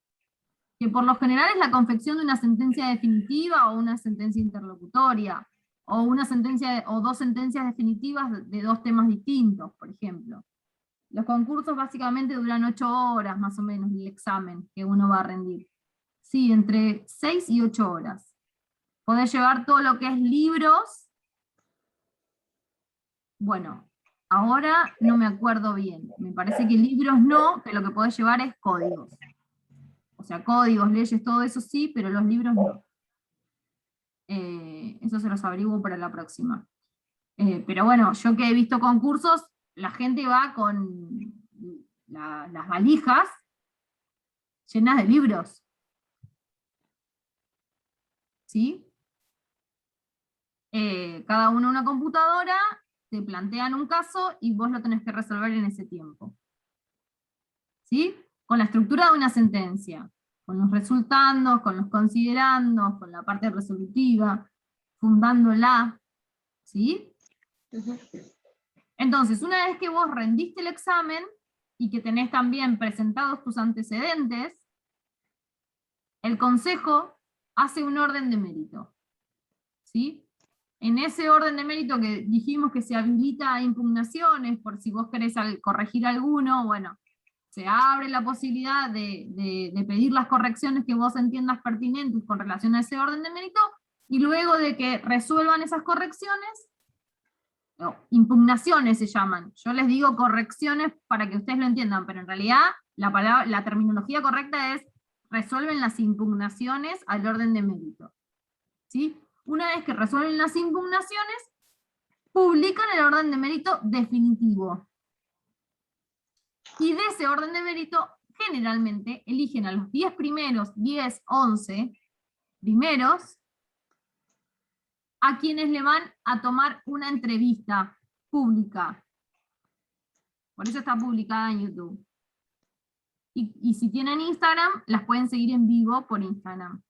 Speaker 1: que por lo general es la confección de una sentencia definitiva o una sentencia interlocutoria, o una sentencia o dos sentencias definitivas de dos temas distintos, por ejemplo. Los concursos básicamente duran 8 horas más o menos el examen que uno va a rendir. Sí, entre 6 y 8 horas. Podés llevar todo lo que es libros. Bueno, ahora no me acuerdo bien. Me parece que libros no, que lo que podés llevar es códigos. sea, códigos, leyes, todo eso sí, pero los libros no. Eso se los averiguo para la próxima. Pero bueno, yo que he visto concursos, la gente va con las valijas llenas de libros. ¿Sí? Cada uno una computadora, te plantean un caso y vos lo tenés que resolver en ese tiempo. ¿Sí? Con la estructura de una sentencia, con los resultandos, con los considerandos, con la parte resolutiva, fundándola. ¿Sí? Entonces, una vez que vos rendiste el examen y que tenés también presentados tus antecedentes, el consejo hace un orden de mérito. ¿Sí? En ese orden de mérito que dijimos que se habilita a impugnaciones, por si vos querés corregir alguno, bueno, se abre la posibilidad de pedir las correcciones que vos entiendas pertinentes con relación a ese orden de mérito, y luego de que resuelvan esas correcciones, no, impugnaciones se llaman. Yo les digo correcciones para que ustedes lo entiendan, pero en realidad la terminología correcta es resuelven las impugnaciones al orden de mérito. ¿Sí? Una vez que resuelven las impugnaciones, publican el orden de mérito definitivo. Y de ese orden de mérito, generalmente eligen a los 10 primeros, 10, 11 primeros, a quienes le van a tomar una entrevista pública. Por eso está publicada en YouTube. Y si tienen Instagram, las pueden seguir en vivo por Instagram.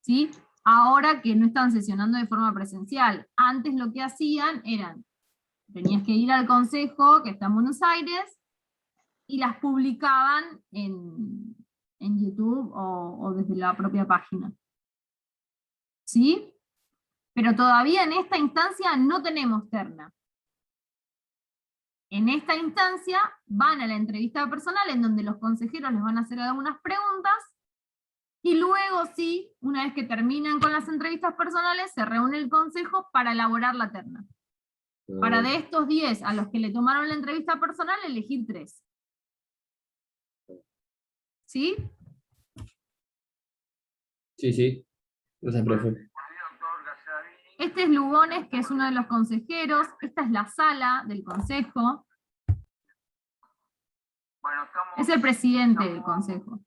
Speaker 1: ¿Sí? Ahora que no están sesionando de forma presencial. Antes lo que hacían eran, tenías que ir al consejo, que está en Buenos Aires, y las publicaban en YouTube o desde la propia página. ¿Sí? Pero todavía en esta instancia no tenemos terna. En esta instancia van a la entrevista personal en donde los consejeros les van a hacer algunas preguntas, y luego sí, una vez que terminan con las entrevistas personales, se reúne el consejo para elaborar la terna. Para de estos 10 a los que le tomaron la entrevista personal, elegir 3. ¿Sí?
Speaker 7: Sí, sí. Gracias, profe.
Speaker 1: Este es Lugones, que es uno de los consejeros. Esta es la sala del consejo. Es el presidente del consejo.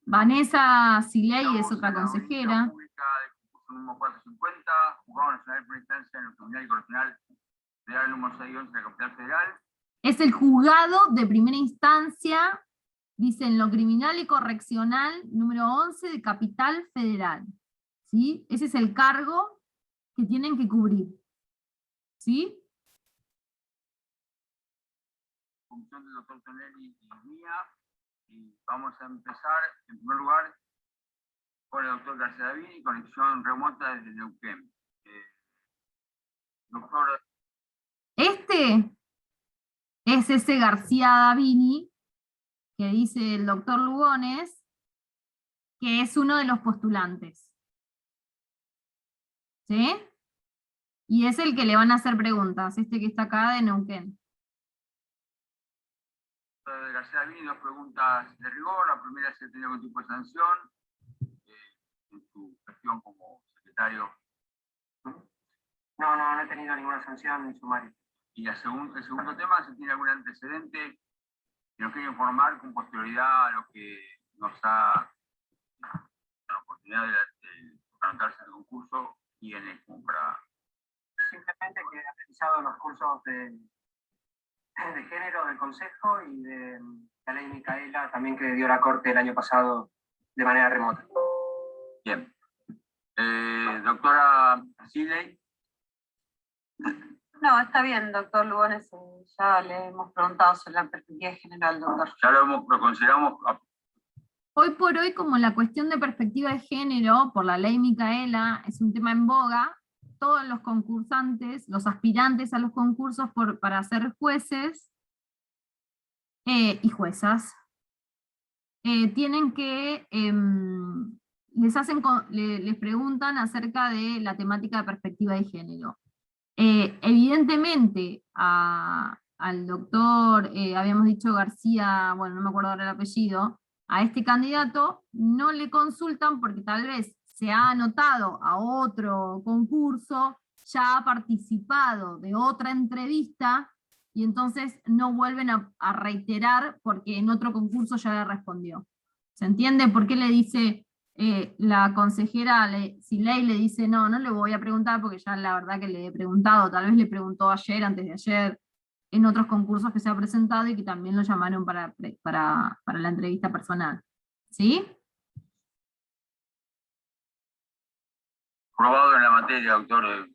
Speaker 1: Vanessa Siley es otra consejera.
Speaker 8: Número 450, Juzgado Nacional por Instancia en el Tribunal y Correccional Federal número 611 de la Capital Federal.
Speaker 1: Es el juzgado de primera instancia, dicen lo criminal y correccional número 11 de Capital Federal. ¿Sí? Ese es el cargo que tienen que cubrir. ¿Sí?
Speaker 8: Función del doctor Tonelli y mía. Y vamos a empezar, en primer lugar, con el doctor García Davini, conexión remota desde Neuquén. Doctor.
Speaker 1: Este es ese García Davini, que dice el doctor Lugones, que es uno de los postulantes. ¿Sí? Y es el que le van a hacer preguntas, este que está acá de Neuquén.
Speaker 8: García Davini, 2 preguntas de rigor. La primera es si ha tenido algún tipo de sanción en su gestión como secretario. No he tenido ninguna sanción en sumario. Y el segundo tema, si tiene algún antecedente que nos quiere informar con posterioridad a lo que nos ha la oportunidad de anotarse en el concurso y en el para... Simplemente que ha realizado los cursos de género del Consejo y de la ley Micaela, también que dio la Corte el año pasado de manera remota. Bien. Doctora Siley.
Speaker 9: No, está bien, doctor Lugones, ya le hemos preguntado sobre la perspectiva general, doctor.
Speaker 8: Ya lo consideramos.
Speaker 1: Hoy por hoy, como la cuestión de perspectiva de género, por la ley Micaela, es un tema en boga, todos los concursantes, los aspirantes a los concursos para ser jueces y juezas, tienen que, les preguntan acerca de la temática de perspectiva de género. Evidentemente, a al doctor, habíamos dicho García, bueno, no me acuerdo ahora el apellido, a este candidato no le consultan porque tal vez se ha anotado a otro concurso, ya ha participado de otra entrevista, y entonces no vuelven a reiterar porque en otro concurso ya le respondió. ¿Se entiende por qué le dice la consejera, Siley le dice, no le voy a preguntar porque ya la verdad que le he preguntado, tal vez le preguntó ayer, antes de ayer, en otros concursos que se ha presentado y que también lo llamaron para la entrevista personal? ¿Sí?
Speaker 8: Probado en la materia, doctor.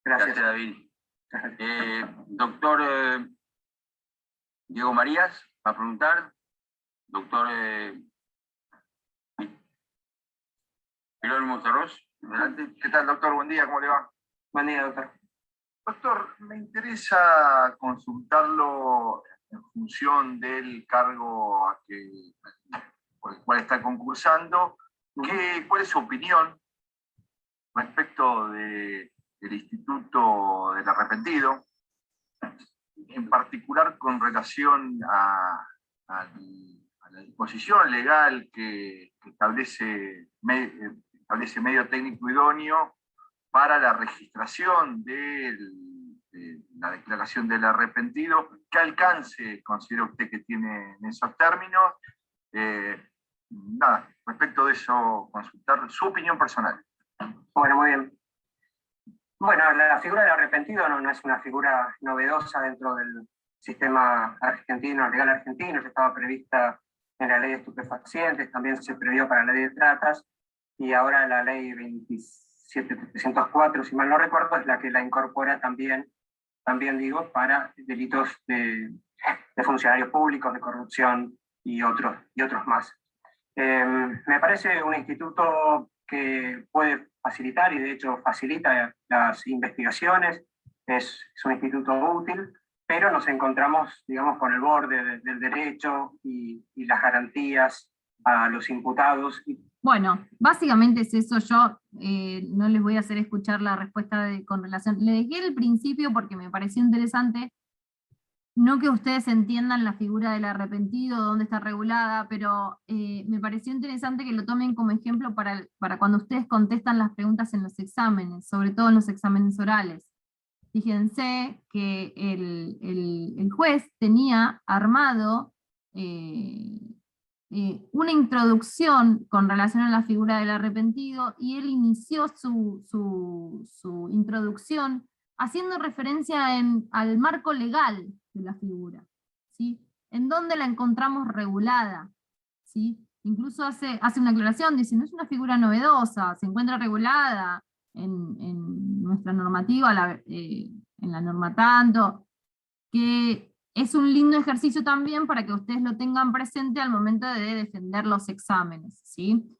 Speaker 10: Gracias.
Speaker 8: David. Doctor Diego Marías, va a preguntar. Doctor Jerónimo Tarros, adelante. ¿Qué tal, doctor? Buen día, ¿cómo le va?
Speaker 10: Buen día, doctor.
Speaker 8: Doctor, me interesa consultarlo en función del cargo por el cual está concursando. ¿Cuál es su opinión respecto del Instituto del Arrepentido, en particular con relación a la disposición legal que establece medio técnico idóneo para la registración de la declaración del arrepentido? ¿Qué alcance considera usted que tiene en esos términos? Nada, respecto de eso, consultar su opinión personal.
Speaker 10: Bueno, muy bien. Bueno, la figura del arrepentido no es una figura novedosa dentro del sistema argentino, legal argentino. Ya estaba prevista en la ley de estupefacientes, también se previó para la ley de tratas, y ahora la ley 27304, si mal no recuerdo, es la que la incorpora también digo, para delitos de funcionarios públicos, de corrupción y otros más. Me parece un instituto que puede facilitar, y de hecho facilita las investigaciones, es un instituto útil, pero nos encontramos, digamos, con el borde del derecho y las garantías a los imputados.
Speaker 1: Bueno, básicamente es eso. Yo no les voy a hacer escuchar la respuesta con relación, le dejé el principio porque me pareció interesante, no que ustedes entiendan la figura del arrepentido, dónde está regulada, pero me pareció interesante que lo tomen como ejemplo para cuando ustedes contestan las preguntas en los exámenes, sobre todo en los exámenes orales. Fíjense que el juez tenía armado una introducción con relación a la figura del arrepentido, y él inició su introducción haciendo referencia al marco legal de la figura, ¿sí? En dónde la encontramos regulada, ¿sí? Incluso hace una aclaración, dice, no es una figura novedosa, se encuentra regulada en nuestra normativa, en la norma tanto, que es un lindo ejercicio también para que ustedes lo tengan presente al momento de defender los exámenes, ¿sí?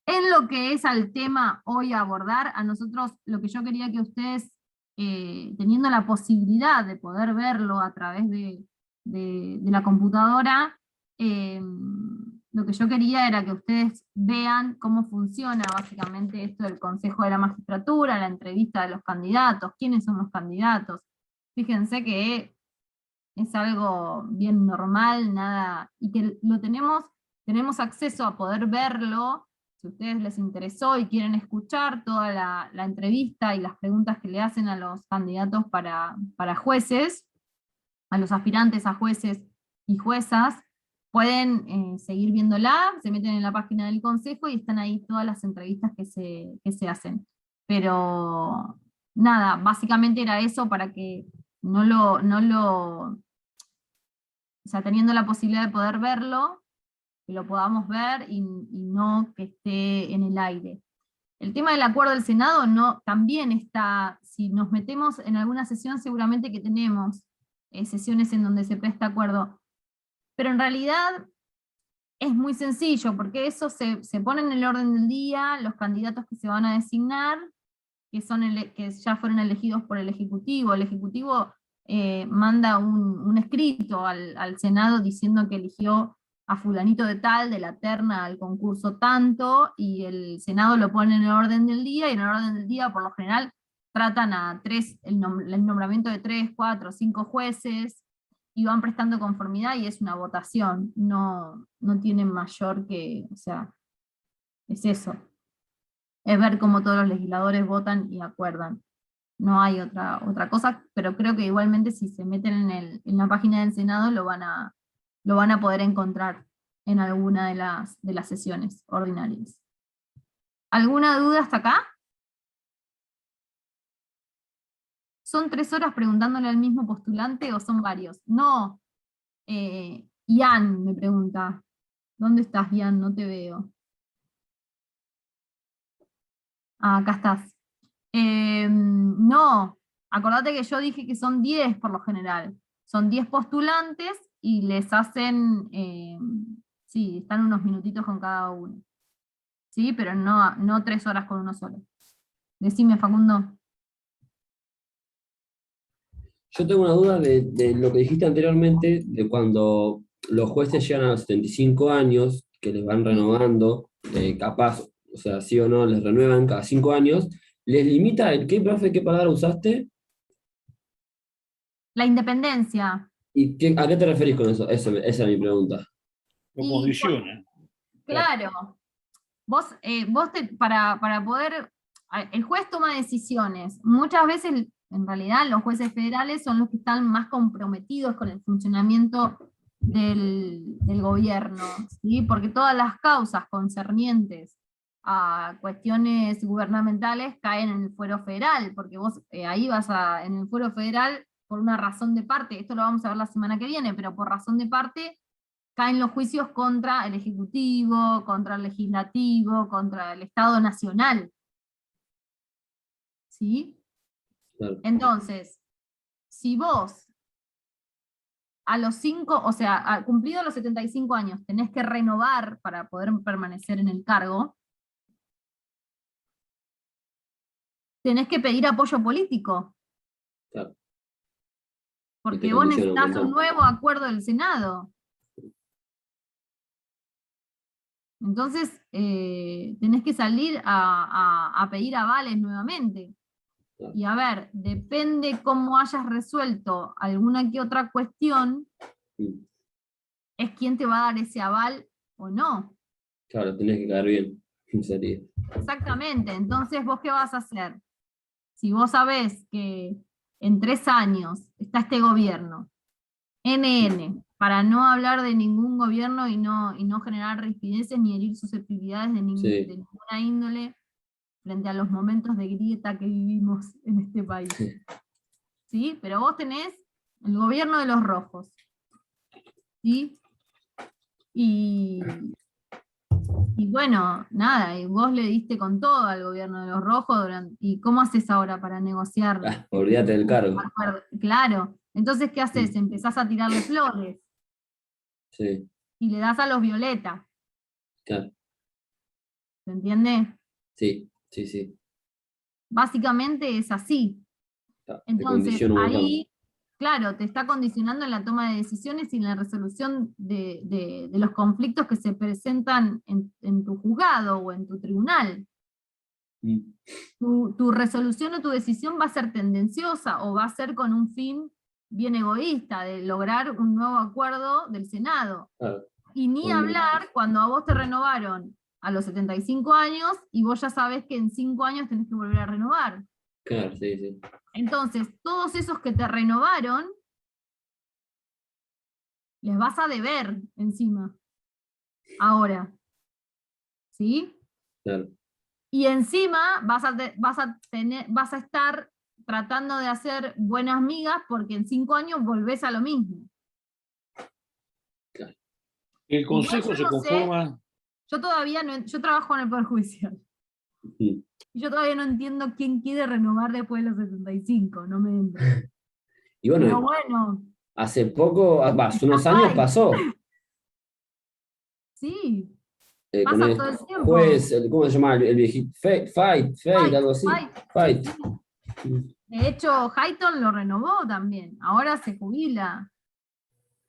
Speaker 1: En lo que es al tema hoy a abordar, a nosotros lo que yo quería que ustedes, teniendo la posibilidad de poder verlo a través de la computadora, lo que yo quería era que ustedes vean cómo funciona básicamente esto del Consejo de la Magistratura, la entrevista de los candidatos, quiénes son los candidatos. Fíjense que es algo bien normal, nada, y que tenemos acceso a poder verlo. Si a ustedes les interesó y quieren escuchar toda la entrevista y las preguntas que le hacen a los candidatos para jueces, a los aspirantes a jueces y juezas, pueden seguir viéndola, se meten en la página del Consejo y están ahí todas las entrevistas que se hacen. Pero nada, básicamente era eso, para que o sea, teniendo la posibilidad de poder verlo, que lo podamos ver y no que esté en el aire. El tema del acuerdo del Senado también está, si nos metemos en alguna sesión seguramente que tenemos sesiones en donde se presta acuerdo, pero en realidad es muy sencillo, porque eso se pone en el orden del día, los candidatos que se van a designar, que ya fueron elegidos por el Ejecutivo. El Ejecutivo manda un escrito al Senado diciendo que eligió a fulanito de tal, de la terna al concurso tanto, y el Senado lo pone en el orden del día, y en el orden del día por lo general tratan a el nombramiento de 3, 4, 5 jueces, y van prestando conformidad y es una votación, no tienen mayor que, o sea, es eso. Es ver cómo todos los legisladores votan y acuerdan. No hay otra cosa, pero creo que igualmente si se meten en la página del Senado lo van a poder encontrar en alguna de las sesiones ordinarias. ¿Alguna duda hasta acá? ¿Son 3 horas preguntándole al mismo postulante o son varios? No. Ian me pregunta. ¿Dónde estás, Ian? No te veo. Ah, acá estás. No. Acordate que yo dije que son 10 por lo general. Son 10 postulantes y les hacen... sí, están unos minutitos con cada uno. Sí, pero no 3 horas con uno solo. Decime, Facundo.
Speaker 7: Yo tengo una duda de lo que dijiste anteriormente, de cuando los jueces llegan a los 75 años, que les van renovando, capaz, o sea, sí o no, les renuevan cada 5 años, ¿les limita qué, profe, qué palabra usaste?
Speaker 1: La independencia.
Speaker 7: ¿Y a qué te referís con eso? Esa es mi pregunta.
Speaker 3: Lo condiciona.
Speaker 1: Claro. Vos para poder... El juez toma decisiones. Muchas veces, en realidad, los jueces federales son los que están más comprometidos con el funcionamiento del gobierno, ¿sí? Porque todas las causas concernientes a cuestiones gubernamentales caen en el fuero federal, porque vos ahí en el fuero federal, por una razón de parte, esto lo vamos a ver la semana que viene, pero por razón de parte, caen los juicios contra el Ejecutivo, contra el Legislativo, contra el Estado Nacional. ¿Sí?
Speaker 7: Claro.
Speaker 1: Entonces, si vos a los 5, o sea, cumplido los 75 años, tenés que renovar para poder permanecer en el cargo, tenés que pedir apoyo político.
Speaker 7: Claro.
Speaker 1: Porque vos necesitas un nuevo acuerdo del Senado. Entonces, tenés que salir a pedir avales nuevamente. Y a ver, depende cómo hayas resuelto alguna que otra cuestión, es quién te va a dar ese aval o no.
Speaker 7: Claro, tenés que caer bien. Sería.
Speaker 1: Exactamente, entonces ¿vos qué vas a hacer? Si vos sabés que en 3 años está este gobierno, NN, para no hablar de ningún gobierno y no generar rispideces ni herir susceptibilidades de ninguna índole frente a los momentos de grieta que vivimos en este país. ¿Sí? Pero vos tenés el gobierno de los rojos. ¿Sí? Y bueno, nada, y vos le diste con todo al gobierno de los rojos, ¿y cómo haces ahora para negociar?
Speaker 7: Olvídate del cargo.
Speaker 1: Claro, entonces ¿qué haces? Empezás a tirarle flores.
Speaker 7: Sí.
Speaker 1: Y le das a los violetas.
Speaker 7: Claro.
Speaker 1: ¿Se entiende?
Speaker 7: Sí, sí, sí.
Speaker 1: Básicamente es así. Entonces, ahí, claro, te está condicionando en la toma de decisiones y en la resolución de los conflictos que se presentan en tu juzgado o en tu tribunal. Tu resolución o tu decisión va a ser tendenciosa o va a ser con un fin bien egoísta, de lograr un nuevo acuerdo del Senado.
Speaker 7: Claro.
Speaker 1: Y ni hablar cuando a vos te renovaron a los 75 años y vos ya sabés que en 5 años tenés que volver a renovar.
Speaker 7: Claro, sí, sí.
Speaker 1: Entonces, todos esos que te renovaron, les vas a deber encima. Ahora. ¿Sí?
Speaker 7: Claro.
Speaker 1: Y encima vas a estar tratando de hacer buenas migas porque en 5 años volvés a lo mismo.
Speaker 7: Claro.
Speaker 3: El Consejo se conforma...
Speaker 1: Yo todavía no, yo trabajo en el Poder Judicial. Y yo todavía no entiendo quién quiere renovar después de los 75, no me entra.
Speaker 7: Y bueno,
Speaker 1: pero bueno.
Speaker 7: Hace poco, hace unos años pasó.
Speaker 1: Sí.
Speaker 7: Con
Speaker 1: pasa
Speaker 7: el
Speaker 1: todo el tiempo.
Speaker 7: Juez, ¿cómo se llama? El viejito. Fight, algo así. Fight.
Speaker 1: De hecho, Hayton lo renovó también. Ahora se jubila.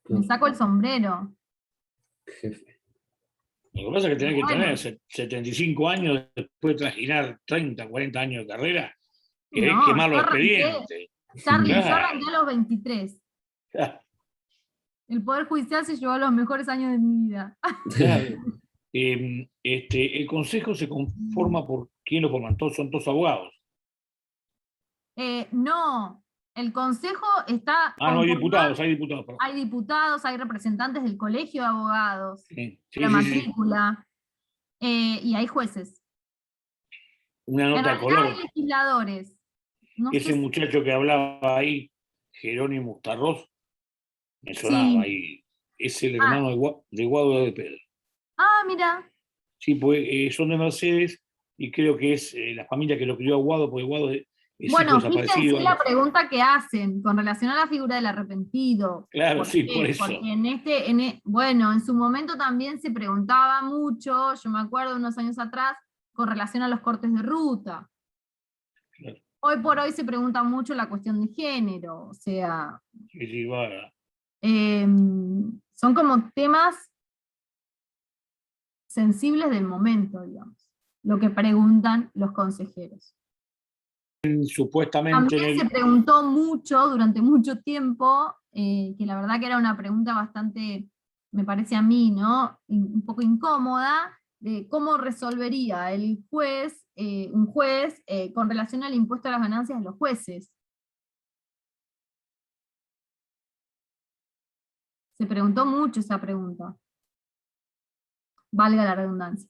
Speaker 1: Me saco el sombrero.
Speaker 7: Jefe.
Speaker 3: Lo que pasa es que tenés que tener 75 años después de trajinar 30, 40 años de carrera que hay
Speaker 1: No,
Speaker 3: que quemar los
Speaker 1: yo arranqué.
Speaker 3: expedientes.
Speaker 1: Charlie, yo
Speaker 3: Claro.
Speaker 1: arranqué a los 23. El Poder Judicial se llevó los mejores años de mi vida.
Speaker 3: Claro. El consejo se conforma por quién lo forman, todos son todos abogados.
Speaker 1: No, el consejo está...
Speaker 3: Ah, no hay
Speaker 1: conformado-
Speaker 3: diputados, hay diputados. Perdón.
Speaker 1: Hay diputados, hay representantes del colegio de abogados,
Speaker 3: Sí, sí,
Speaker 1: la
Speaker 3: sí, sí.
Speaker 1: matrícula, y hay jueces.
Speaker 3: Una
Speaker 1: En
Speaker 3: nota de
Speaker 1: realidad hay
Speaker 3: color.
Speaker 1: legisladores. No sé
Speaker 3: Ese
Speaker 1: si-
Speaker 3: muchacho que hablaba ahí, Jerónimo Tarros, me sonaba
Speaker 1: Sí.
Speaker 3: ahí. Es el hermano de Guado de Pedro.
Speaker 1: Ah, mira.
Speaker 3: Sí, pues son de Mercedes y creo que es la familia que lo crió a Guado, porque Guado es
Speaker 1: Bueno,
Speaker 3: hijo desaparecido.
Speaker 1: fíjense la pregunta que hacen con relación a la figura del arrepentido.
Speaker 3: Claro,
Speaker 1: ¿Por
Speaker 3: sí,
Speaker 1: qué?
Speaker 3: por eso.
Speaker 1: Porque bueno, en su momento también se preguntaba mucho, yo me acuerdo unos años atrás, con relación a los cortes de ruta.
Speaker 3: Claro.
Speaker 1: Hoy por hoy se pregunta mucho la cuestión de género, o sea,
Speaker 3: Sí, sí, va.
Speaker 1: son como temas sensibles del momento, digamos, lo que preguntan los consejeros.
Speaker 3: Supuestamente
Speaker 1: También se preguntó mucho, durante mucho tiempo, que la verdad que era una pregunta bastante, me parece a mí, ¿no? Un poco incómoda, de cómo resolvería un juez, con relación al impuesto a las ganancias de los jueces. Se preguntó mucho esa pregunta. Valga la redundancia.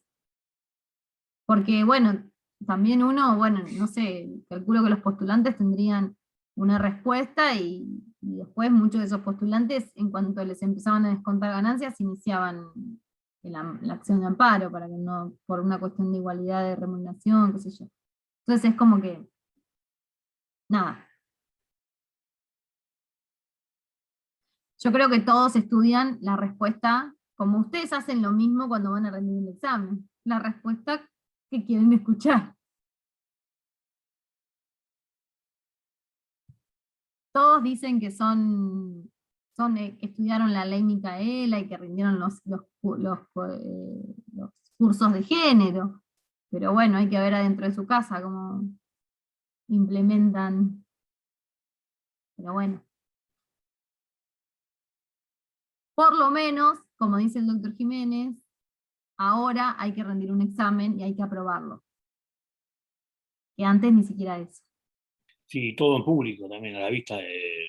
Speaker 1: Porque, bueno, también uno, bueno, no sé, calculo que los postulantes tendrían una respuesta y después muchos de esos postulantes, en cuanto les empezaban a descontar ganancias, iniciaban la acción de amparo, para que no, por una cuestión de igualdad de remuneración, qué sé yo. Entonces es como que, nada. Yo creo que todos estudian la respuesta, como ustedes hacen lo mismo cuando van a rendir el examen, la respuesta que quieren escuchar. Todos dicen que que estudiaron la ley Micaela y que rindieron los cursos de género, pero bueno, hay que ver adentro de su casa cómo implementan, pero bueno. Por lo menos, como dice el doctor Jiménez, ahora hay que rendir un examen y hay que aprobarlo, que antes ni siquiera eso.
Speaker 3: Sí, todo en público también, a la vista de...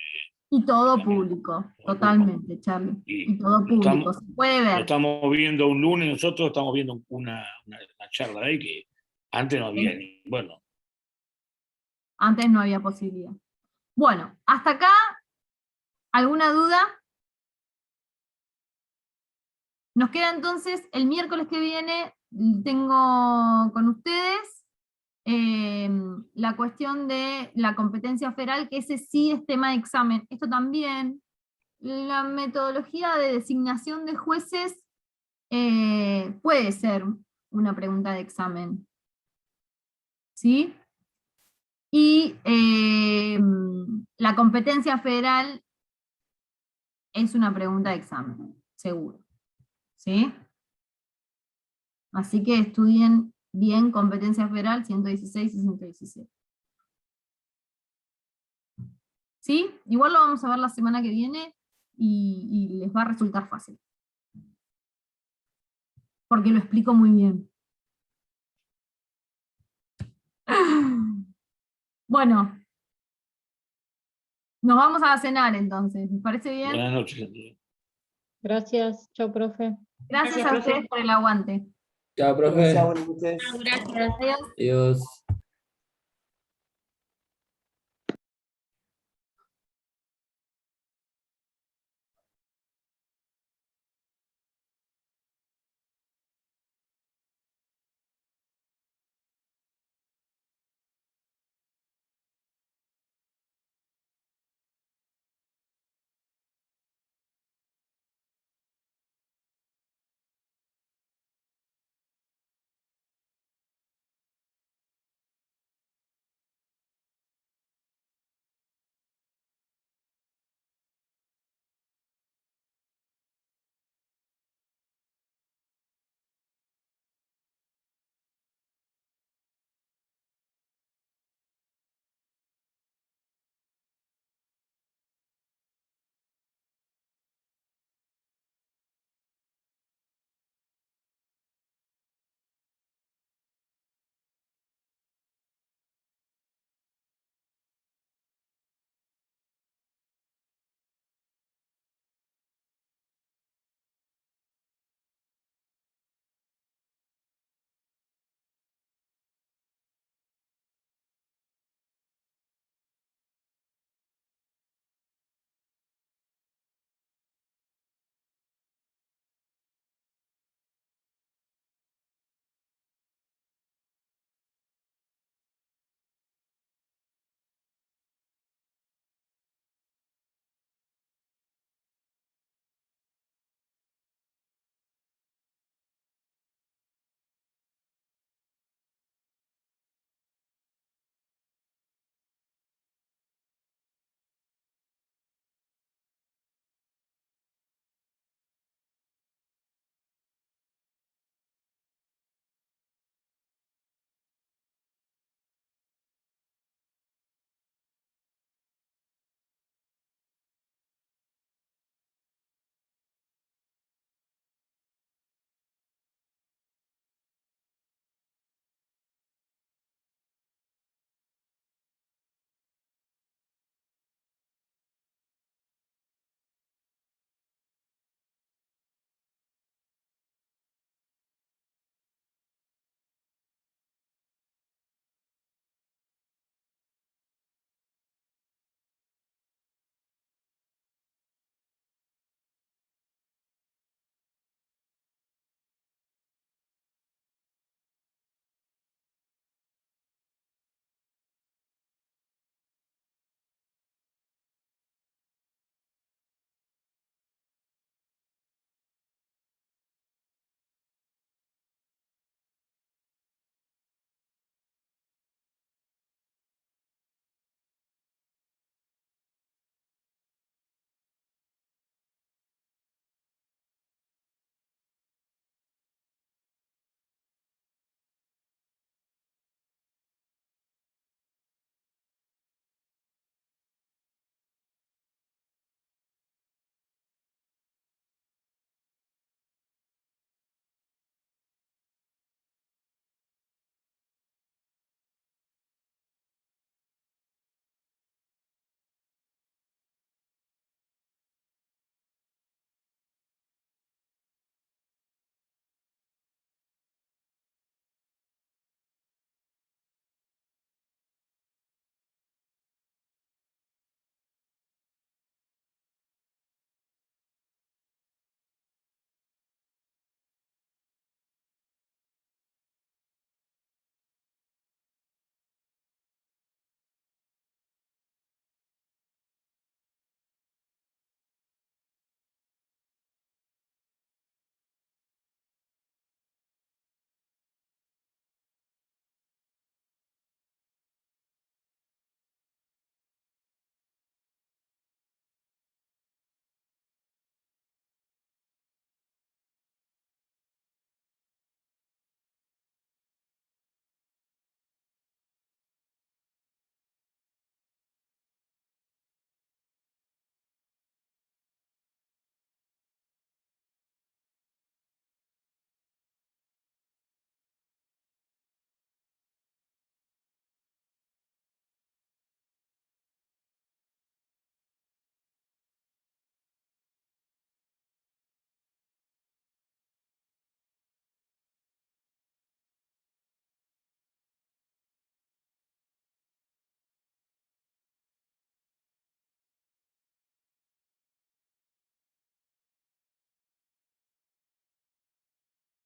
Speaker 1: Y todo
Speaker 3: También.
Speaker 1: público, totalmente, Charlie.
Speaker 3: Y
Speaker 1: Y todo
Speaker 3: lo
Speaker 1: público,
Speaker 3: estamos-
Speaker 1: se puede
Speaker 3: Lo
Speaker 1: ver.
Speaker 3: estamos viendo un lunes, nosotros estamos viendo una charla ahí que antes no había ni... Bueno,
Speaker 1: Antes no había posibilidad. Bueno, hasta acá, ¿alguna duda? Nos queda entonces el miércoles que viene, tengo con ustedes la cuestión de la competencia federal, que ese sí es tema de examen. Esto también, la metodología de designación de jueces puede ser una pregunta de examen. ¿Sí? Y la competencia federal es una pregunta de examen, seguro. ¿Sí? Así que estudien bien competencia federal 116 y 117. ¿Sí? Igual lo vamos a ver la semana que viene y les va a resultar fácil. Porque lo explico muy bien. Bueno, nos vamos a cenar entonces, ¿les parece bien?
Speaker 3: buenas noches, Andrea.
Speaker 2: Gracias, chao, profe.
Speaker 1: Gracias
Speaker 6: Gracias,
Speaker 1: a
Speaker 6: profe.
Speaker 1: ustedes por el aguante.
Speaker 7: Chao, profe.
Speaker 5: Gracias, buenas noches.
Speaker 6: Gracias.
Speaker 1: Adiós.
Speaker 7: Adiós.